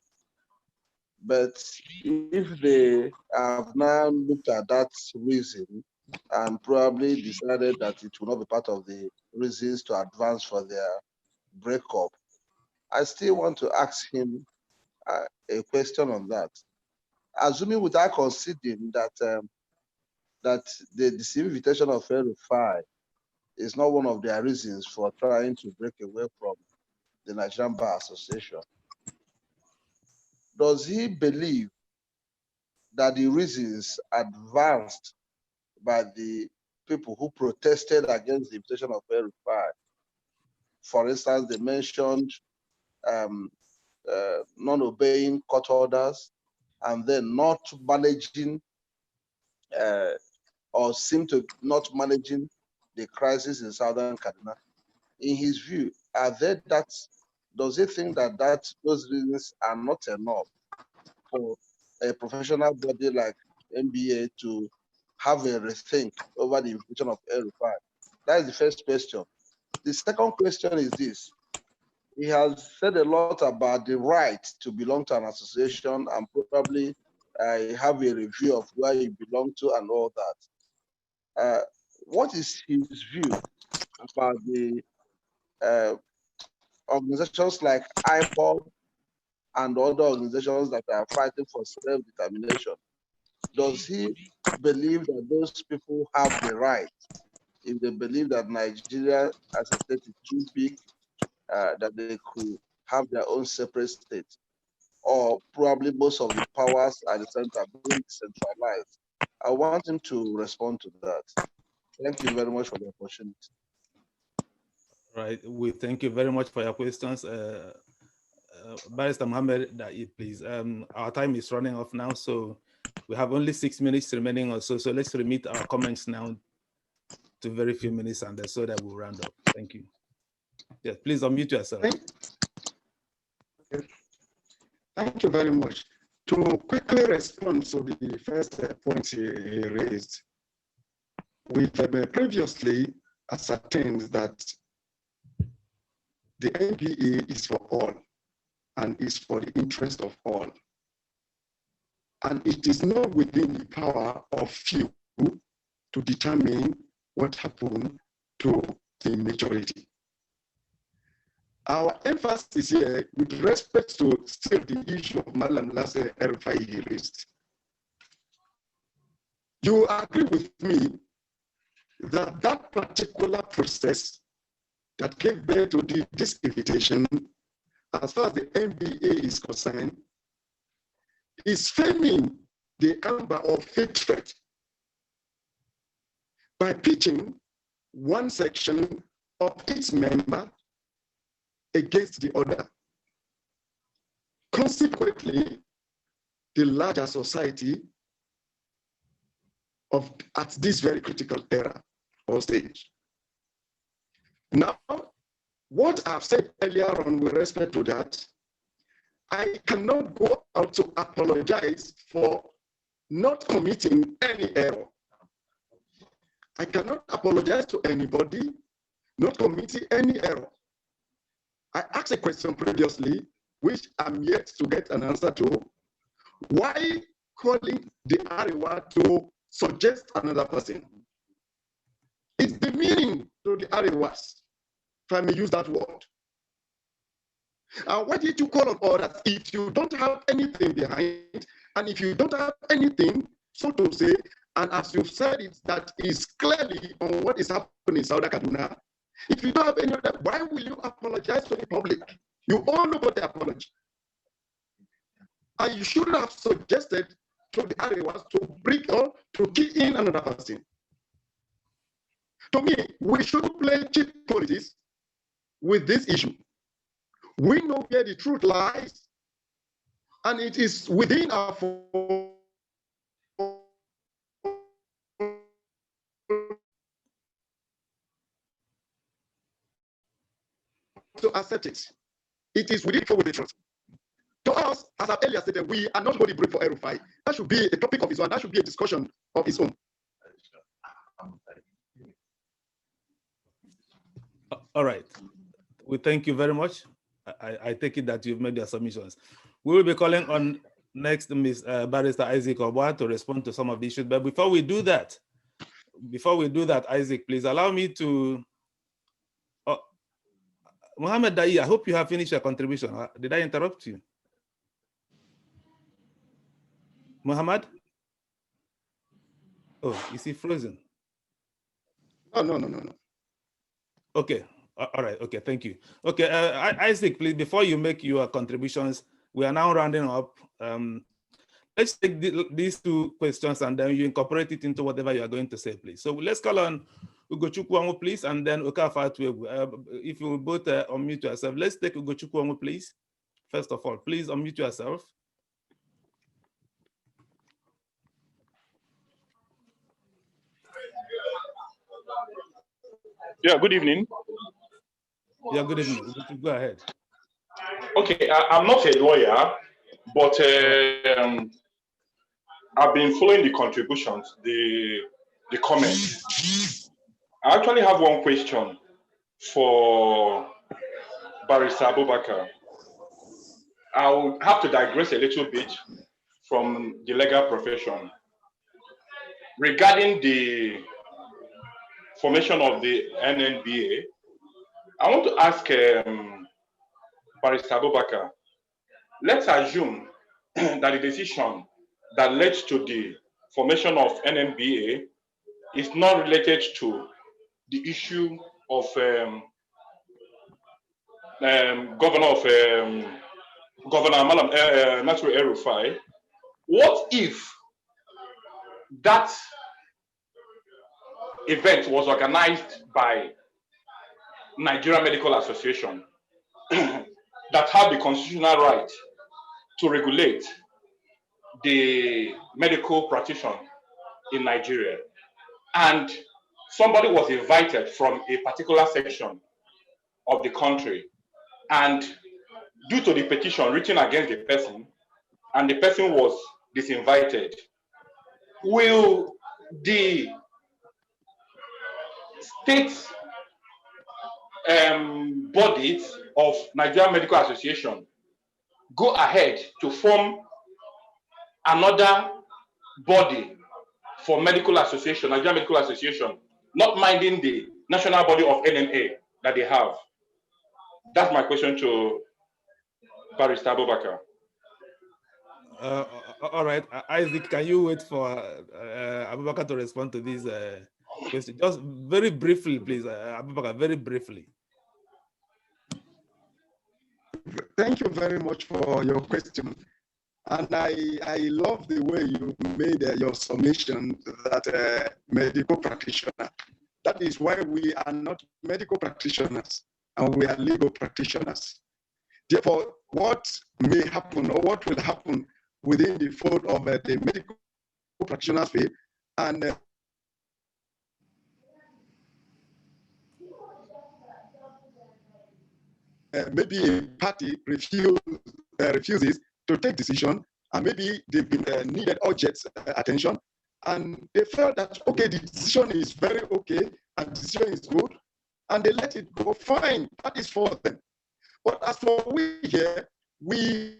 But if they have now looked at that reason and probably decided that it will not be part of the reasons to advance for their breakup, I still want to ask him a question on that. Assuming without considering that that this invitation of El-Rufai is not one of their reasons for trying to break away from the Nigerian Bar Association, does he believe that the reasons advanced by the people who protested against the invitation of El-Rufai, for instance, they mentioned non-obeying court orders and then not managing or seem to not managing the crisis in Southern Kaduna. In his view, does he think that those reasons are not enough for a professional body like nNBA to have a rethink over the invitation of El-Rufai? That is the first question. The second question is this. He has said a lot about the right to belong to an association and probably have a review of where you belong to and all that. What is his view about the organizations like IPOB and other organizations that are fighting for self-determination? Does he believe that those people have the right, if they believe that Nigeria as a state is too big, that they could have their own separate state, or probably most of the powers at the center being decentralized? I want him to respond to that. Thank you very much for the opportunity. Right. We thank you very much for your questions. Barrister Mohammed Daee, please. Our time is running off now, so we have only 6 minutes remaining or so. So let's remit our comments now to very few minutes, and so that we'll round up. Thank you. Yes, please unmute yourself. Thank you very much. To quickly respond to the first point he raised, we've previously ascertained that the nNBA is for all and is for the interest of all. And it is not within the power of few to determine what happened to the majority. Our emphasis here with respect to still the issue of Malam Lase El-Rufai raised. You agree with me that that particular process that gave birth to this invitation, as far as the nNBA is concerned, is framing the amber of hatred by pitching one section of its member against the other. Consequently, the larger society at this very critical era or stage. Now, what I've said earlier on with respect to that, I cannot go out to apologize for not committing any error. I cannot apologize to anybody not committing any error. I asked a question previously, which I'm yet to get an answer to. Why calling the Ariwa to suggest another person? It's demeaning to the Ariwas, if I may use that word. And why did you call on others if you don't have anything behind, and if you don't have anything, so to say, and as you've said it, that is clearly on what is happening in Saudi Kaduna. If you don't have any other, why will you apologize to the public? You all know about the apology. And you should have suggested to the Arewas to bring or to key in another person. To me, we should play cheap politics with this issue. We know where the truth lies, and it is within our to accept it. It is within the truth. To us, as I earlier said, we are not holding break for El-Rufai. That should be a topic of its own. That should be a discussion of its own. All right. We thank you very much. I take it that you've made your submissions. We will be calling on next Ms. Barrister Isaac Ogba to respond to some of the issues. But before we do that, Isaac, please allow me to. Mohammed Daee, I hope you have finished your contribution. Did I interrupt you? Mohammed? Oh, is he frozen? No. Okay. All right. Okay. Thank you. Okay. Isaac, please, before you make your contributions, we are now rounding up. Let's take these two questions and then you incorporate it into whatever you are going to say, please. So let's call on Ikechukwu, please, and then Okafor. If you both unmute yourself, let's take Ikechukwu, please. First of all, please unmute yourself. Yeah, good evening. Yeah, good evening. Go ahead. Okay, I'm not a lawyer, but I've been following the contributions, the comments. I actually have one question for Barrister Abubakar. I'll have to digress a little bit from the legal profession. Regarding the formation of the nNBA, I want to ask Barrister Abubakar, let's assume that the decision that led to the formation of nNBA is not related to the issue of Governor Malam Nasir El-Rufai. What if that event was organized by Nigerian Medical Association that had the constitutional right to regulate the medical practitioner in Nigeria. And somebody was invited from a particular section of the country, and due to the petition written against the person, and the person was disinvited, will the state bodies of Nigerian Medical Association go ahead to form another body for medical association, Nigerian Medical Association, not minding the national body of nNBA that they have? That's my question to Barrister Abubakar. All right, Isaac, can you wait for Abubakar to respond to this question? Just very briefly, please, Abubakar, very briefly. Thank you very much for your question. And I love the way you made your summation that medical practitioner. That is why we are not medical practitioners and we are legal practitioners. Therefore, what may happen or what will happen within the fold of the medical practitioners field and maybe a party refuses to take decision, and maybe they've been needed urgent attention, and they felt that, okay, the decision is very okay, and the decision is good, and they let it go, fine, that is for them. But as for we here, we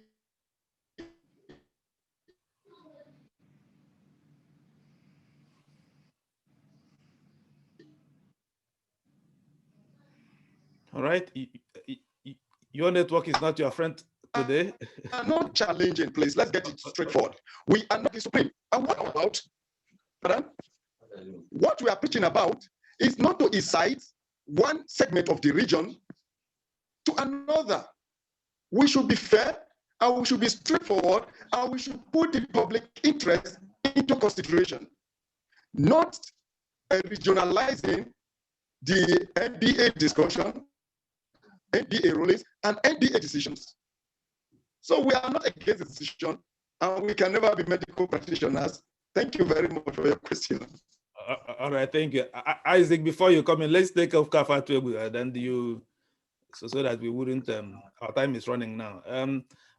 all right, your network is not your friend today. are not challenging, please. Let's get it straightforward. We are not the supreme. And what about, pardon? What we are preaching about is not to incite one segment of the region to another. We should be fair, and we should be straightforward, and we should put the public interest into consideration, not regionalizing the nNBA discussion, nNBA rulings, and nNBA decisions. So we are not against the decision, and we can never be medical practitioners. Thank you very much for your question. All right, thank you. Isaac, before you come in, let's take off Kafa then you, so that we wouldn't, our time is running now.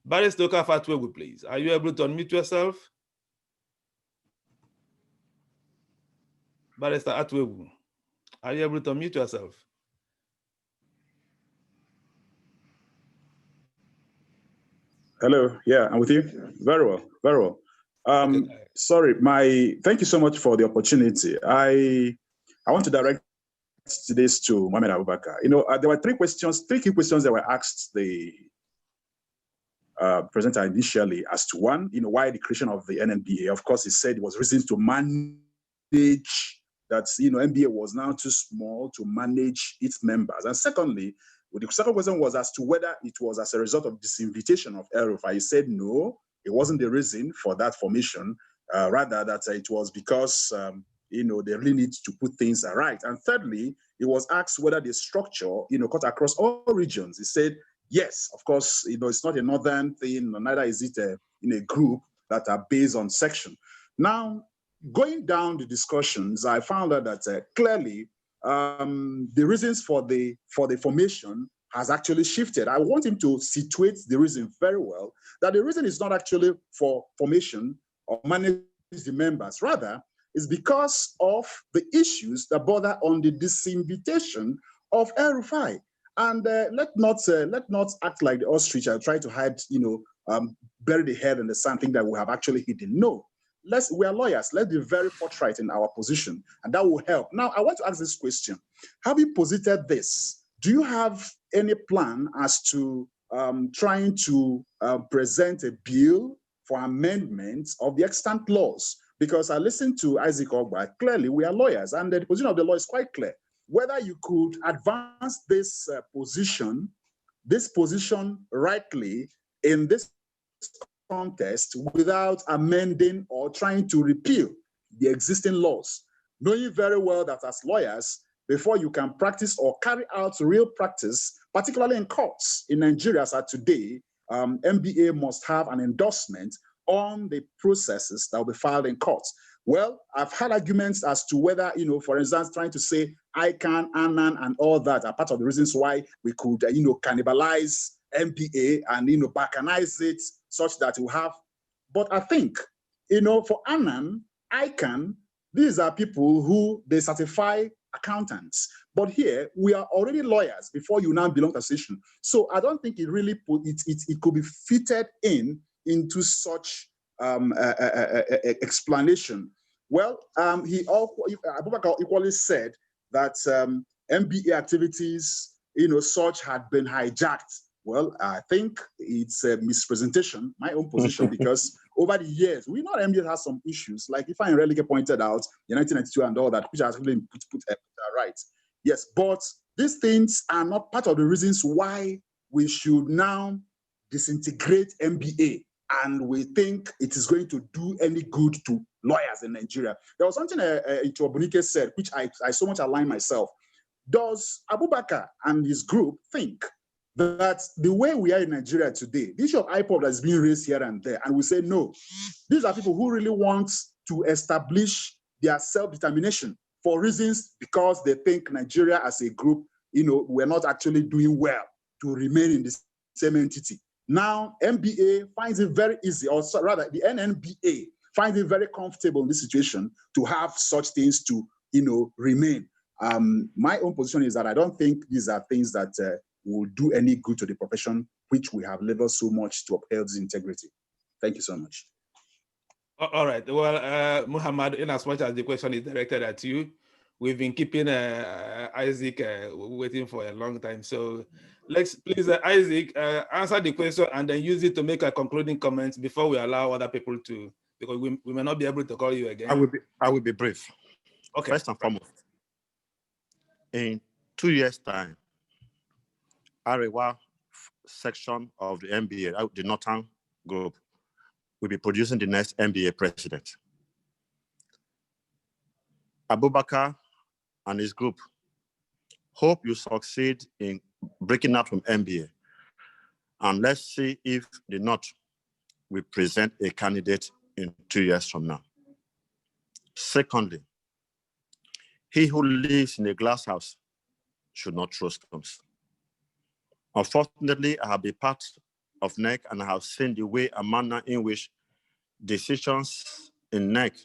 Barrister Kafa, please. Are you able to unmute yourself? Barrister Atwegu, are you able to unmute yourself? Hello, yeah, I'm with you. Very well, very well. Okay. Sorry, thank you so much for the opportunity. I want to direct this to Mohammed Abubakar. You know, there were three key questions that were asked the presenter initially as to one, you know, why the creation of the nNBA. Of course, he said it was reasons to manage that, you know, NBA was now too small to manage its members. And secondly, the second question was as to whether it was as a result of disinvitation of El-Rufai. He said no, it wasn't the reason for that formation, rather that it was because, you know, they really need to put things right. And thirdly, it was asked whether the structure, you know, cut across all regions. He said, yes, of course, you know, it's not a northern thing, neither is it in a group that are based on section. Now, going down the discussions, I found out that clearly the reasons for the formation has actually shifted. I want him to situate the reason very well, that the reason is not actually for formation or manage the members, rather is because of the issues that border on the disinvitation of El-Rufai. And let not act like the ostrich and try to hide, you know, bury the head in the sand, think that we have actually hidden. No. We are lawyers. Let's be very forthright in our position, and that will help. Now, I want to ask this question. Having posited this, do you have any plan as to trying to present a bill for amendment of the extant laws? Because I listened to Isaac Ogba. Clearly, we are lawyers, and the position of the law is quite clear. Whether you could advance this position rightly in this contest without amending or trying to repeal the existing laws. knowing very well that as lawyers, before you can practice or carry out real practice, particularly in courts in Nigeria as at today, nNBA must have an endorsement on the processes that will be filed in courts. Well, I've had arguments as to whether, for instance, trying to say ICANN, ANAN, and all that are part of the reasons why we could, cannibalize nNBA and, balkanize it such that we have. But I think, for ANAN, ICANN, these are people who they certify accountants. But here, we are already lawyers before you now belong to association. So I don't think it really it could be fitted into such explanation. Well, Abubakar equally said that nNBA activities, such had been hijacked. Well, I think it's a mispresentation, my own position, because over the years, we know nNBA has some issues, like Ifeanyi Nrialike pointed out in 1992 and all that, which has really put right. Yes, but these things are not part of the reasons why we should now disintegrate nNBA, and we think it is going to do any good to lawyers in Nigeria. There was something Obunike said, which I so much align myself. Does Abubakar and his group think that the way we are in Nigeria today, the issue of IPOB that is being raised here and there, and we say no, these are people who really want to establish their self-determination for reasons because they think Nigeria as a group, we're not actually doing well to remain in the same entity. Now, nNBA finds it very easy, or rather, the nNBA finds it very comfortable in this situation to have such things to, remain. My own position is that I don't think these are things that will do any good to the profession, which we have labored so much to uphold its integrity. Thank you so much. All right. Well, Muhammad, in as much as the question is directed at you, we've been keeping Isaac waiting for a long time. So let's please, Isaac, answer the question and then use it to make a concluding comment before we allow other people to, because we may not be able to call you again. I will be brief. Okay. First and foremost, in 2 years' time, Arewa section of the nNBA, the Northern Group, will be producing the next nNBA president. Abubakar and his group hope you succeed in breaking out from nNBA. And let's see if the North will present a candidate in 2 years from now. Secondly, he who lives in a glass house should not throw stones. Unfortunately, I have been part of NEC and I have seen the way and manner in which decisions in NEC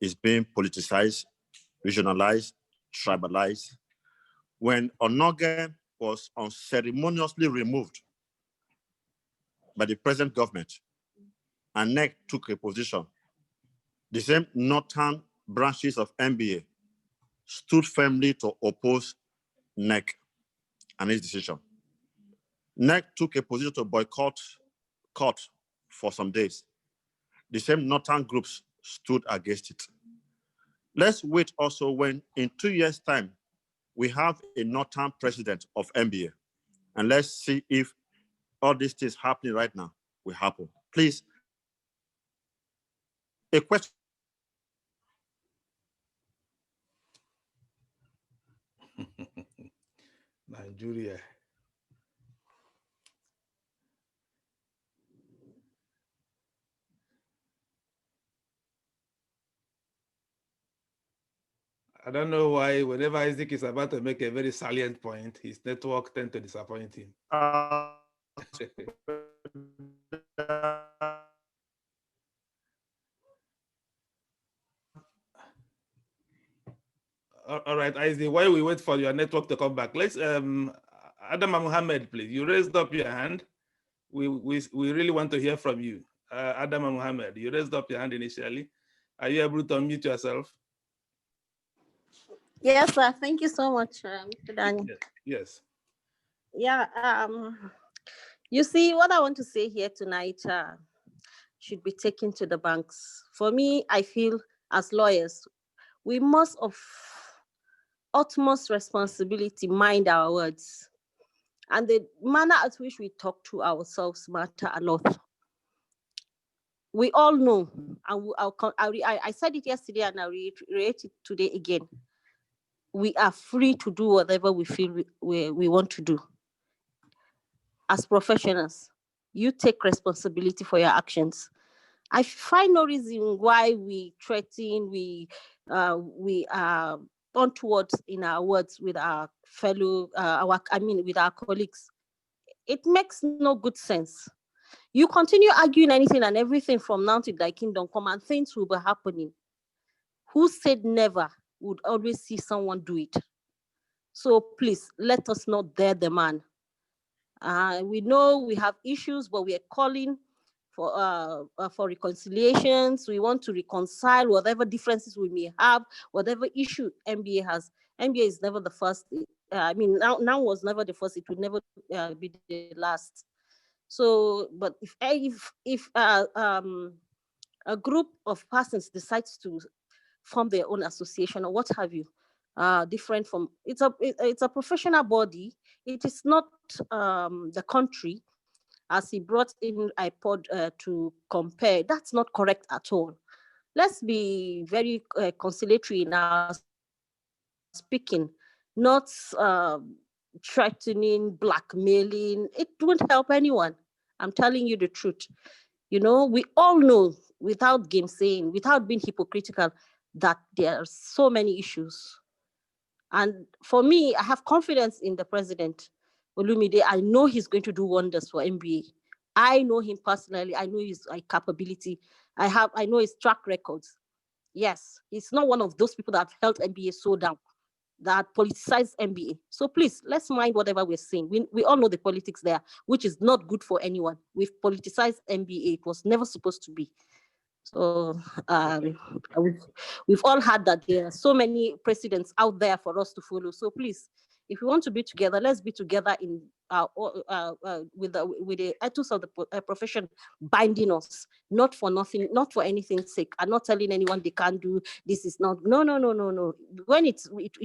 is being politicized, regionalized, tribalized. When Onoge was unceremoniously removed by the present government and NEC took a position, the same northern branches of nNBA stood firmly to oppose NEC and its decision. NEC took a position to boycott court for some days. The same northern groups stood against it. Let's wait also when in 2 years' time, we have a northern president of nNBA. And let's see if all these things happening right now will happen. Please, a question. Nigeria. I don't know why whenever Isaac is about to make a very salient point, his network tends to disappoint him. All right, Isaac, while we wait for your network to come back, let's, Adama Muhammad, please. You raised up your hand. We really want to hear from you. Adama Muhammad, you raised up your hand initially. Are you able to unmute yourself? Yes, sir. Thank you so much, Mr. Daniel. Yes. Yeah. You see, what I want to say here tonight should be taken to the banks. For me, I feel as lawyers, we must of utmost responsibility mind our words. And the manner at which we talk to ourselves matter a lot. we all know, and I said it yesterday and I'll reiterate it today again. We are free to do whatever we feel we want to do. As professionals, you take responsibility for your actions. I find no reason why we threaten, we are untoward in our words with our fellow, with our colleagues. It makes no good sense. You continue arguing anything and everything from now to thy kingdom come, and things will be happening. Who said never would always see someone do it? So please, let us not dare the man. We know we have issues, but we are calling for reconciliations. We want to reconcile whatever differences we may have, whatever issue NBA has. NBA is never the first. Now was never the first. It will never be the last. So, but if a group of persons decides to form their own association or what have you, different from it's a professional body. It is not the country, as he brought in iPod to compare. That's not correct at all. Let's be very conciliatory in our speaking, not threatening, blackmailing. It won't help anyone. I'm telling you the truth. You know, we all know, without saying, without being hypocritical, that there are so many issues. And for me, I have confidence in the president, Olumide. I know he's going to do wonders for NBA. I know him personally. I know his capability. I know his track records. Yes, he's not one of those people that have held NBA so down, that politicize NBA. So please, let's mind whatever we're saying. We all know the politics there, which is not good for anyone. We've politicized NBA. It was never supposed to be. So we've all had that. There are so many precedents out there for us to follow. So please, if we want to be together, let's be together in with the ethos of the profession binding us, not for nothing, not for anything's sake. I'm not telling anyone they can't do this. Is not no. When it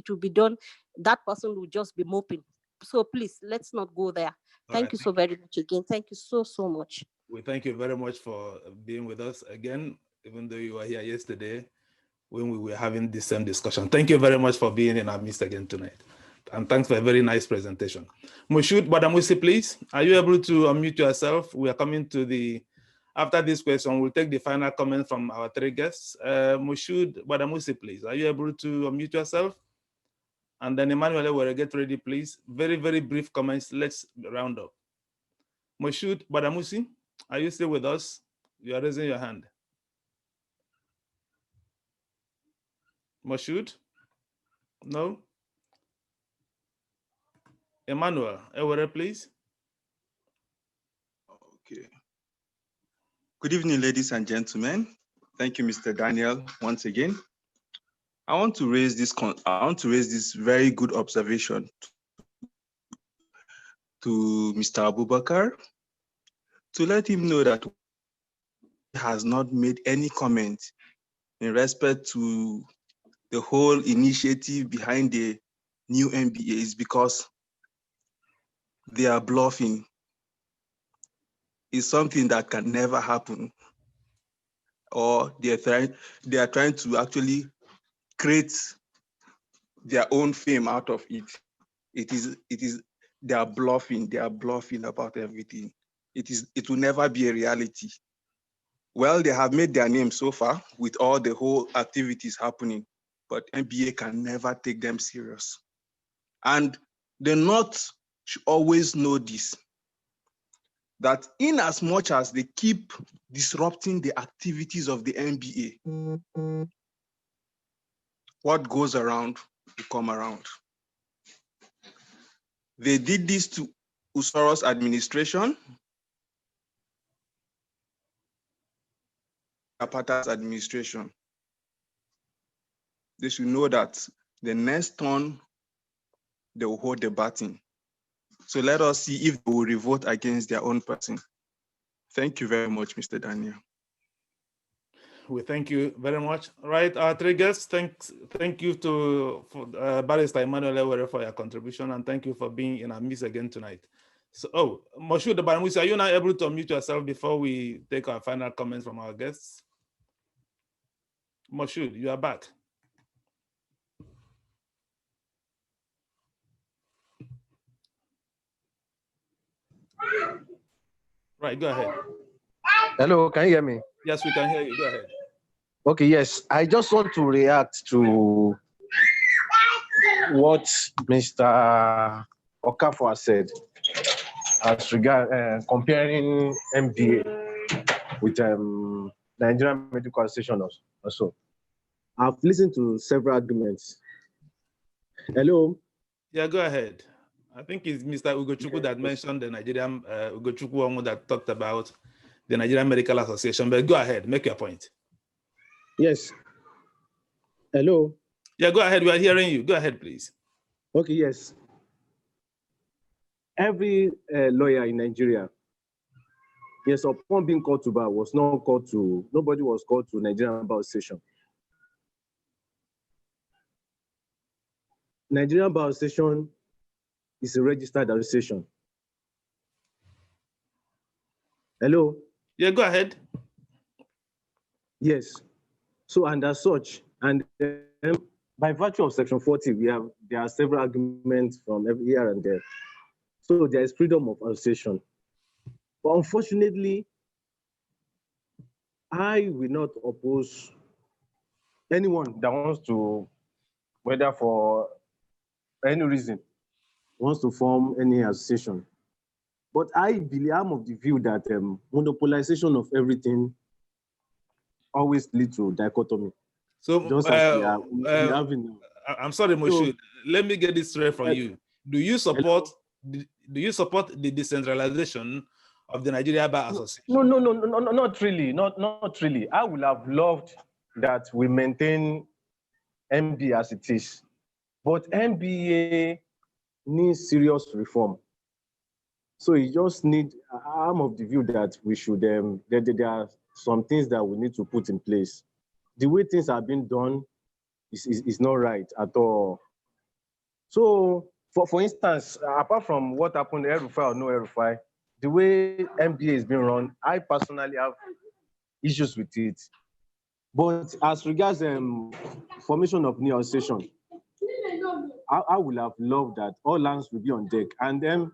will be done, that person will just be moping. So please, let's not go there. Thank you so very much again. Thank you so much. We thank you very much for being with us again, even though you were here yesterday when we were having the same discussion. Thank you very much for being in our midst again tonight. And thanks for a very nice presentation. Moshood Gbadamosi, please, are you able to unmute yourself? We are coming to after this question, we'll take the final comment from our three guests. Moshood Gbadamosi, please, are you able to unmute yourself? And then Emmanuel, will get ready, please. Very, very brief comments. Let's round up. Moshood Gbadamosi, are you still with us? You are raising your hand. Moshood? No? Emmanuel, please. Okay. Good evening, ladies and gentlemen. Thank you, Mr. Daniel, once again. I want to raise this very good observation to Mr. Abubakar, to let him know that he has not made any comment in respect to the whole initiative behind the new NBA is because they are bluffing. It's something that can never happen, or they are trying to actually create their own fame out of it. They are bluffing about everything. It will never be a reality. Well, they have made their name so far with all the whole activities happening, but NBA can never take them serious. And the North should always know this, that in as much as they keep disrupting the activities of the NBA, what goes around will come around. They did this to Usoros administration, Zapata's administration. They should know that the next turn, they will hold the baton. So let us see if they will revolt against their own person. Thank you very much, Mr. Daniel. We thank you very much. Right, our three guests, thank you to Barrister Emmanuel for your contribution, and thank you for being in our midst again tonight. So, Moshood Baramusi, are you now able to unmute yourself before we take our final comments from our guests? Moshood, you are back. Right, go ahead. Hello, can you hear me? Yes, we can hear you. Go ahead. Okay, yes. I just want to react to what Mr. Okafor said as regard comparing MBA with Nigerian Medical Association also. I've listened to several arguments. Hello? Yeah, go ahead. I think it's Mr. Ikechukwu that mentioned the Nigerian, Ikechukwu that talked about the Nigerian Medical Association, but go ahead, make your point. Yes. Hello? Yeah, go ahead, we are hearing you. Go ahead, please. Okay, yes. Every lawyer in Nigeria, yes, upon being called to bar, nobody was called to Nigerian Bar Association. Nigerian Bar Association is a registered association. Hello? Yeah, go ahead. Yes. So, and as such, and by virtue of Section 40, there are several arguments from every here and there. So there is freedom of association. But unfortunately, I will not oppose anyone that wants to, whether for any reason, wants to form any association. But I believe I'm of the view that monopolization of everything always leads to dichotomy. So, just as we are having now. I'm sorry, Moshood. Let me get this straight from you. Do you support the decentralization of the Nigeria Bar Association? No, not really. Not really. I would have loved that we maintain MBA as it is. But MBA needs serious reform. So you just need, I'm of the view that we should, there are some things that we need to put in place. The way things are being done is not right at all. So, for instance, apart from what happened, Erufai or no Erufai, the way MBA is being run, I personally have issues with it. But as regards formation of new association, I would have loved that all hands will be on deck. And then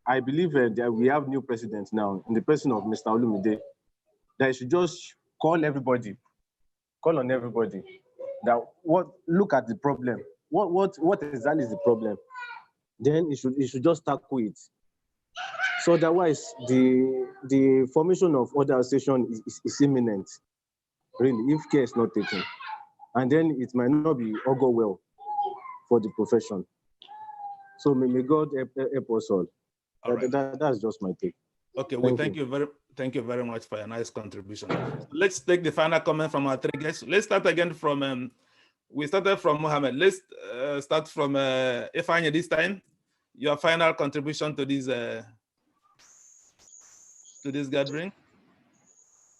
I believe that we have new president now in the person of Mr. Olumide, that he should just call on everybody, that look at the problem. What exactly is the problem? Then it should just tackle it. So otherwise, the formation of other association is imminent, really, if care is not taken. And then it might not go well for the profession. So may God help us all. That's just my take. Okay, well, thank you very much for your nice contribution. Let's take the final comment from our three guests. Let's start again from, we started from Mohammed. Let's start from Ifeanyi this time. Your final contribution to this gathering.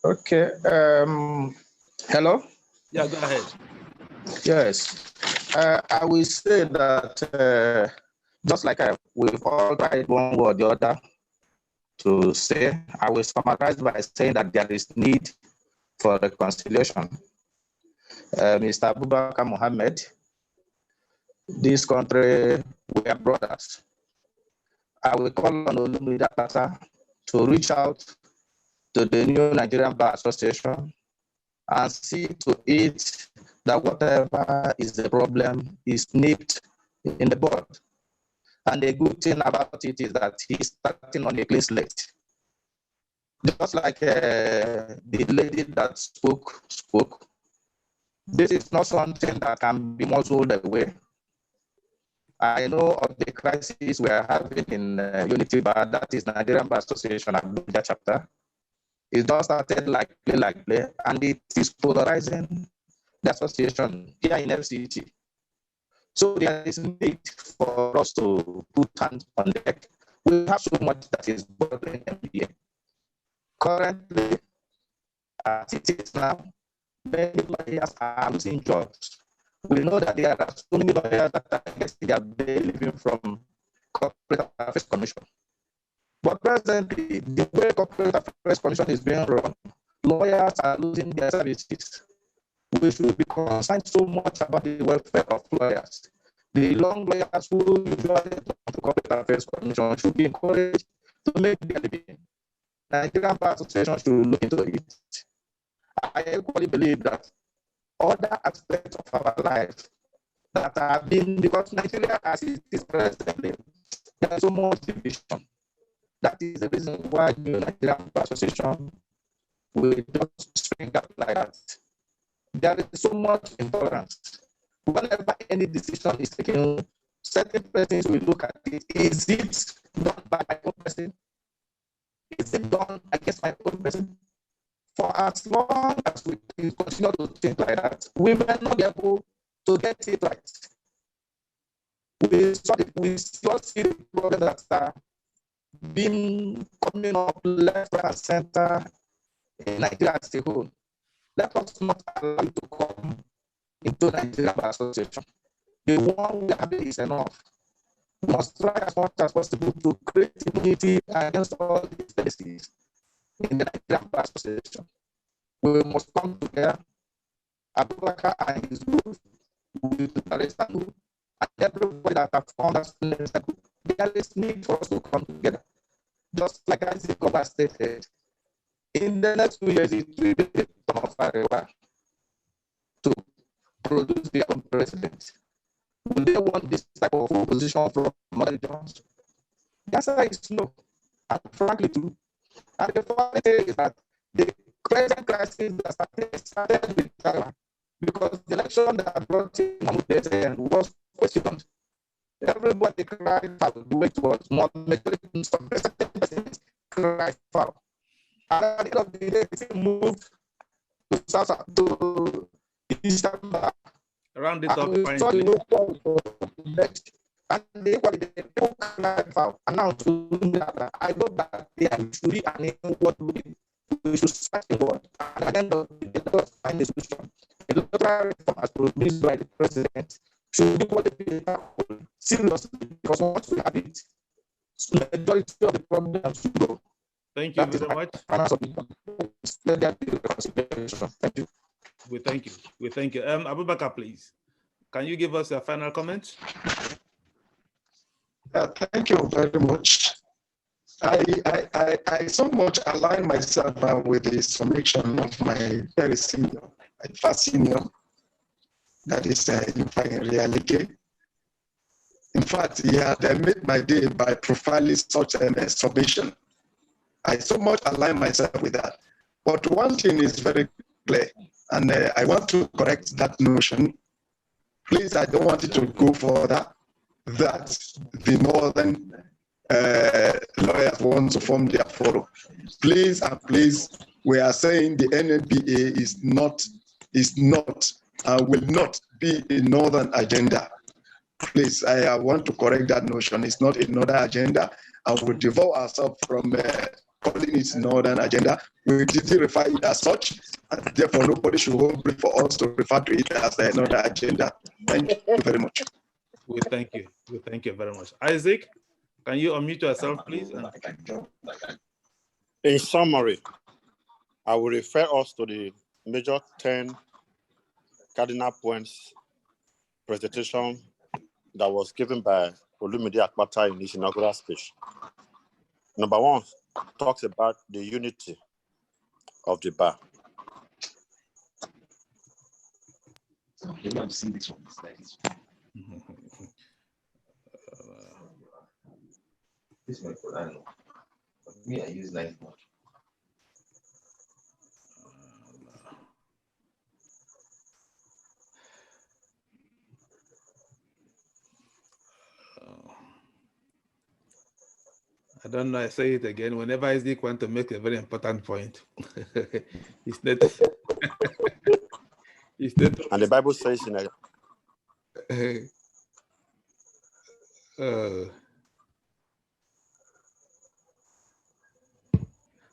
Okay. Hello? Yeah, go ahead. Yes. I will say that just like we've all tried one word or the other to say, I will summarize by saying that there is need for reconciliation. Mr. Abubakar Mohammed, this country, we are brothers. I will call on Olumide to reach out to the new Nigerian Bar Association and see to it that whatever is the problem is nipped in the bud. And the good thing about it is that he's starting on a clean slate. Just like the lady that spoke, this is not something that can be muzzled away. I know of the crisis we are having in Unity Bar, that is Nigerian Bar Association Abuja chapter. It just started like play, and it is polarizing the association here in FCT. So there is need for us to put hands on deck. We have so much that is bothering MBA. Currently, as it is now, many lawyers are losing jobs. We know that there are so many lawyers that are getting their bail living from Corporate Affairs Commission. But presently, the way Corporate Affairs Commission is being run, lawyers are losing their services. We should be concerned so much about the welfare of lawyers. The long lawyers who usually come to Corporate Affairs Commission should be encouraged to make their living. Nigerian Bar Association should look into it. I equally believe that other aspects of our life that have been, because Nigeria as it is presently, there is so much division. That is the reason why the Nigerian Bar Association will just spring up like that. There is so much intolerance. Whenever any decision is taken, certain persons will look at it. Is it done by my own person? Is it done against my own person? For as long as we continue to think like that, we may not be able to get it right. We still see the problems that are being coming up left, right, and center in Nigeria as a whole. Let us not allow it to come into Nigeria Bar Association. The one we have is enough. We must try as much as possible to create immunity against all these policies in the Nigeria Bar Association. We must come together. Abubakar and his group, with the Barrister group, and everybody that have found us in the group. There is need for us to come together. Just like Ogba stated, in the next 2 years, it will be the turn of Arewa to produce their own president. Will they want this type of opposition from other regions? The answer is no. And frankly, too. And the funny thing is that the present crisis that started with Ghana, because the election that brought in Namudese was questioned. Everybody cried foul. The way it was more majority, some percent cried foul. And at the end of the day, it moved to South to Eastern. Round it up, finally. And they people cried foul. And now to I know that they are truly and what we should start the word. And at the end of the day, let us find a solution. The electoral reform as promised by the president should be what the seriously, because once we have it, the majority of the problems should go. Thank you very much. Thank you. We thank you. We thank you. Abubakar, please. Can you give us your final comments? Thank you very much. I so much align myself with the summation of my very senior, my first senior, that is Nrialike. In fact, he had made my day by profiling such a summation. I so much align myself with that. But one thing is very clear, and I want to correct that notion. Please, I don't want it to go further, that the northern lawyers want to form their forum. Please and please, we are saying the nNBA is not, will not be a northern agenda. Please, I want to correct that notion. It's not another agenda, and we devote ourselves from calling it northern agenda. We didn't refer it as such, and therefore nobody should hold for us to refer to it as another agenda. Thank you very much. We thank you. We thank you very much. Isaac, can you unmute yourself, please? In summary, I will refer us to the major 10 cardinal points presentation that was given by Olumide Akpata in his inaugural speech. Number 1 talks about the unity of the bar. You don't see this one. This one for that. Me, I use light mode. I don't know, I say it again. Whenever Isaac wants to make a very important point, it's not. And the Bible says in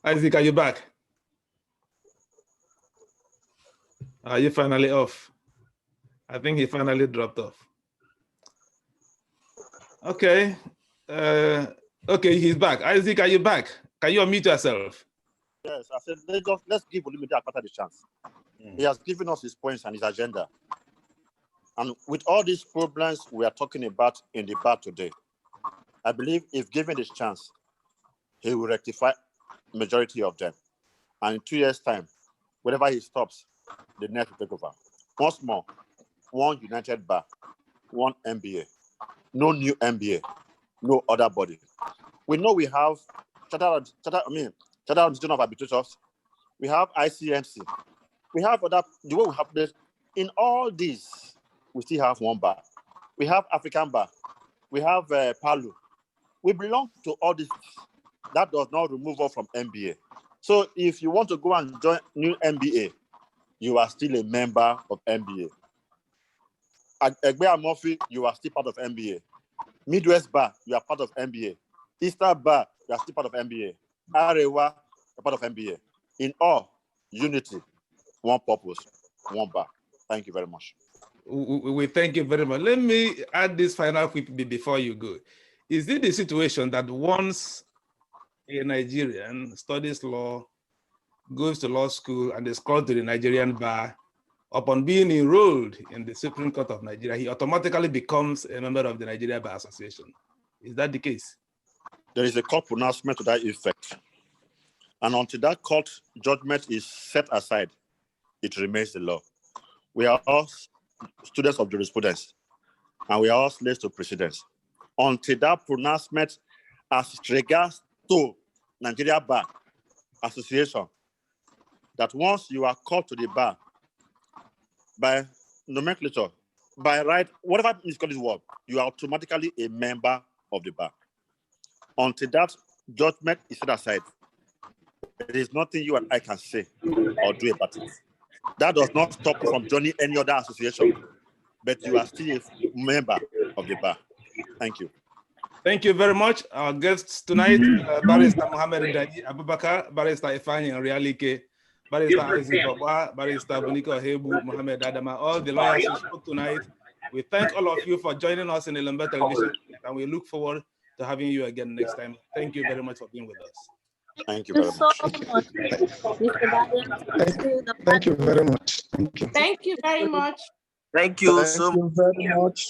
Isaac, are you back? Are you finally off? I think he finally dropped off. Okay. Okay, he's back. Isaac, are you back? Can you unmute yourself? Yes, I said let's give Olumide Akpata the chance. He has given us his points and his agenda. And with all these problems we are talking about in the bar today, I believe if given this chance, he will rectify majority of them. And in 2 years' time, whenever he stops, the next will take over. Once more, one united bar, one NBA, no new NBA, no other body. We know we have Chartered Institution of Arbitrators, we have ICMC, we have other, the way we have this, in all these, we still have one bar. We have African bar, we have Palu. We belong to all this. That does not remove us from NBA. So if you want to go and join new NBA, you are still a member of NBA. At Ogbah Murphy, you are still part of NBA. Midwest Bar, you are part of NBA. Easter Bar, you are still part of NBA. Arewa, you are part of NBA. In all, unity, one purpose, one bar. Thank you very much. We thank you very much. Let me add this final quick before you go. Is it the situation that once a Nigerian studies law, goes to law school, and is called to the Nigerian bar, upon being enrolled in the Supreme Court of Nigeria, he automatically becomes a member of the Nigeria Bar Association? Is that the case? There is a court pronouncement to that effect. And until that court judgment is set aside, it remains the law. We are all students of jurisprudence, and we are all slaves to precedents. Until that pronouncement as regards to Nigeria Bar Association, that once you are called to the bar by nomenclature, by right, whatever is called this word, you are automatically a member of the bar. Until that judgment is set aside, there is nothing you and I can say or do about it. That does not stop you from joining any other association, but you are still a member of the bar. Thank you. Thank you very much. Our guests tonight, Barrister Mohammed Daee Abubakar, Barrister Ifeanyi Nrialike, Barrister Ogba, Barrister Boniko Hebu, Mohammed Adama, all the lawyers who spoke tonight. We thank all of you for joining us in Elombah Television, and we look forward to having you again next time. Thank you very much for being with us. Thank you very much. Thank you very much. Thank you. Thank you very much. Thank you very much.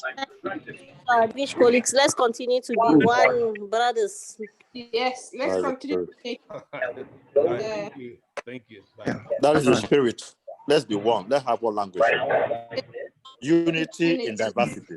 Rich colleagues, let's continue to be one brothers. Yes, let's continue. Thank you. Thank you. Bye. That is the spirit. Let's be one. Let's have one language. Unity in diversity.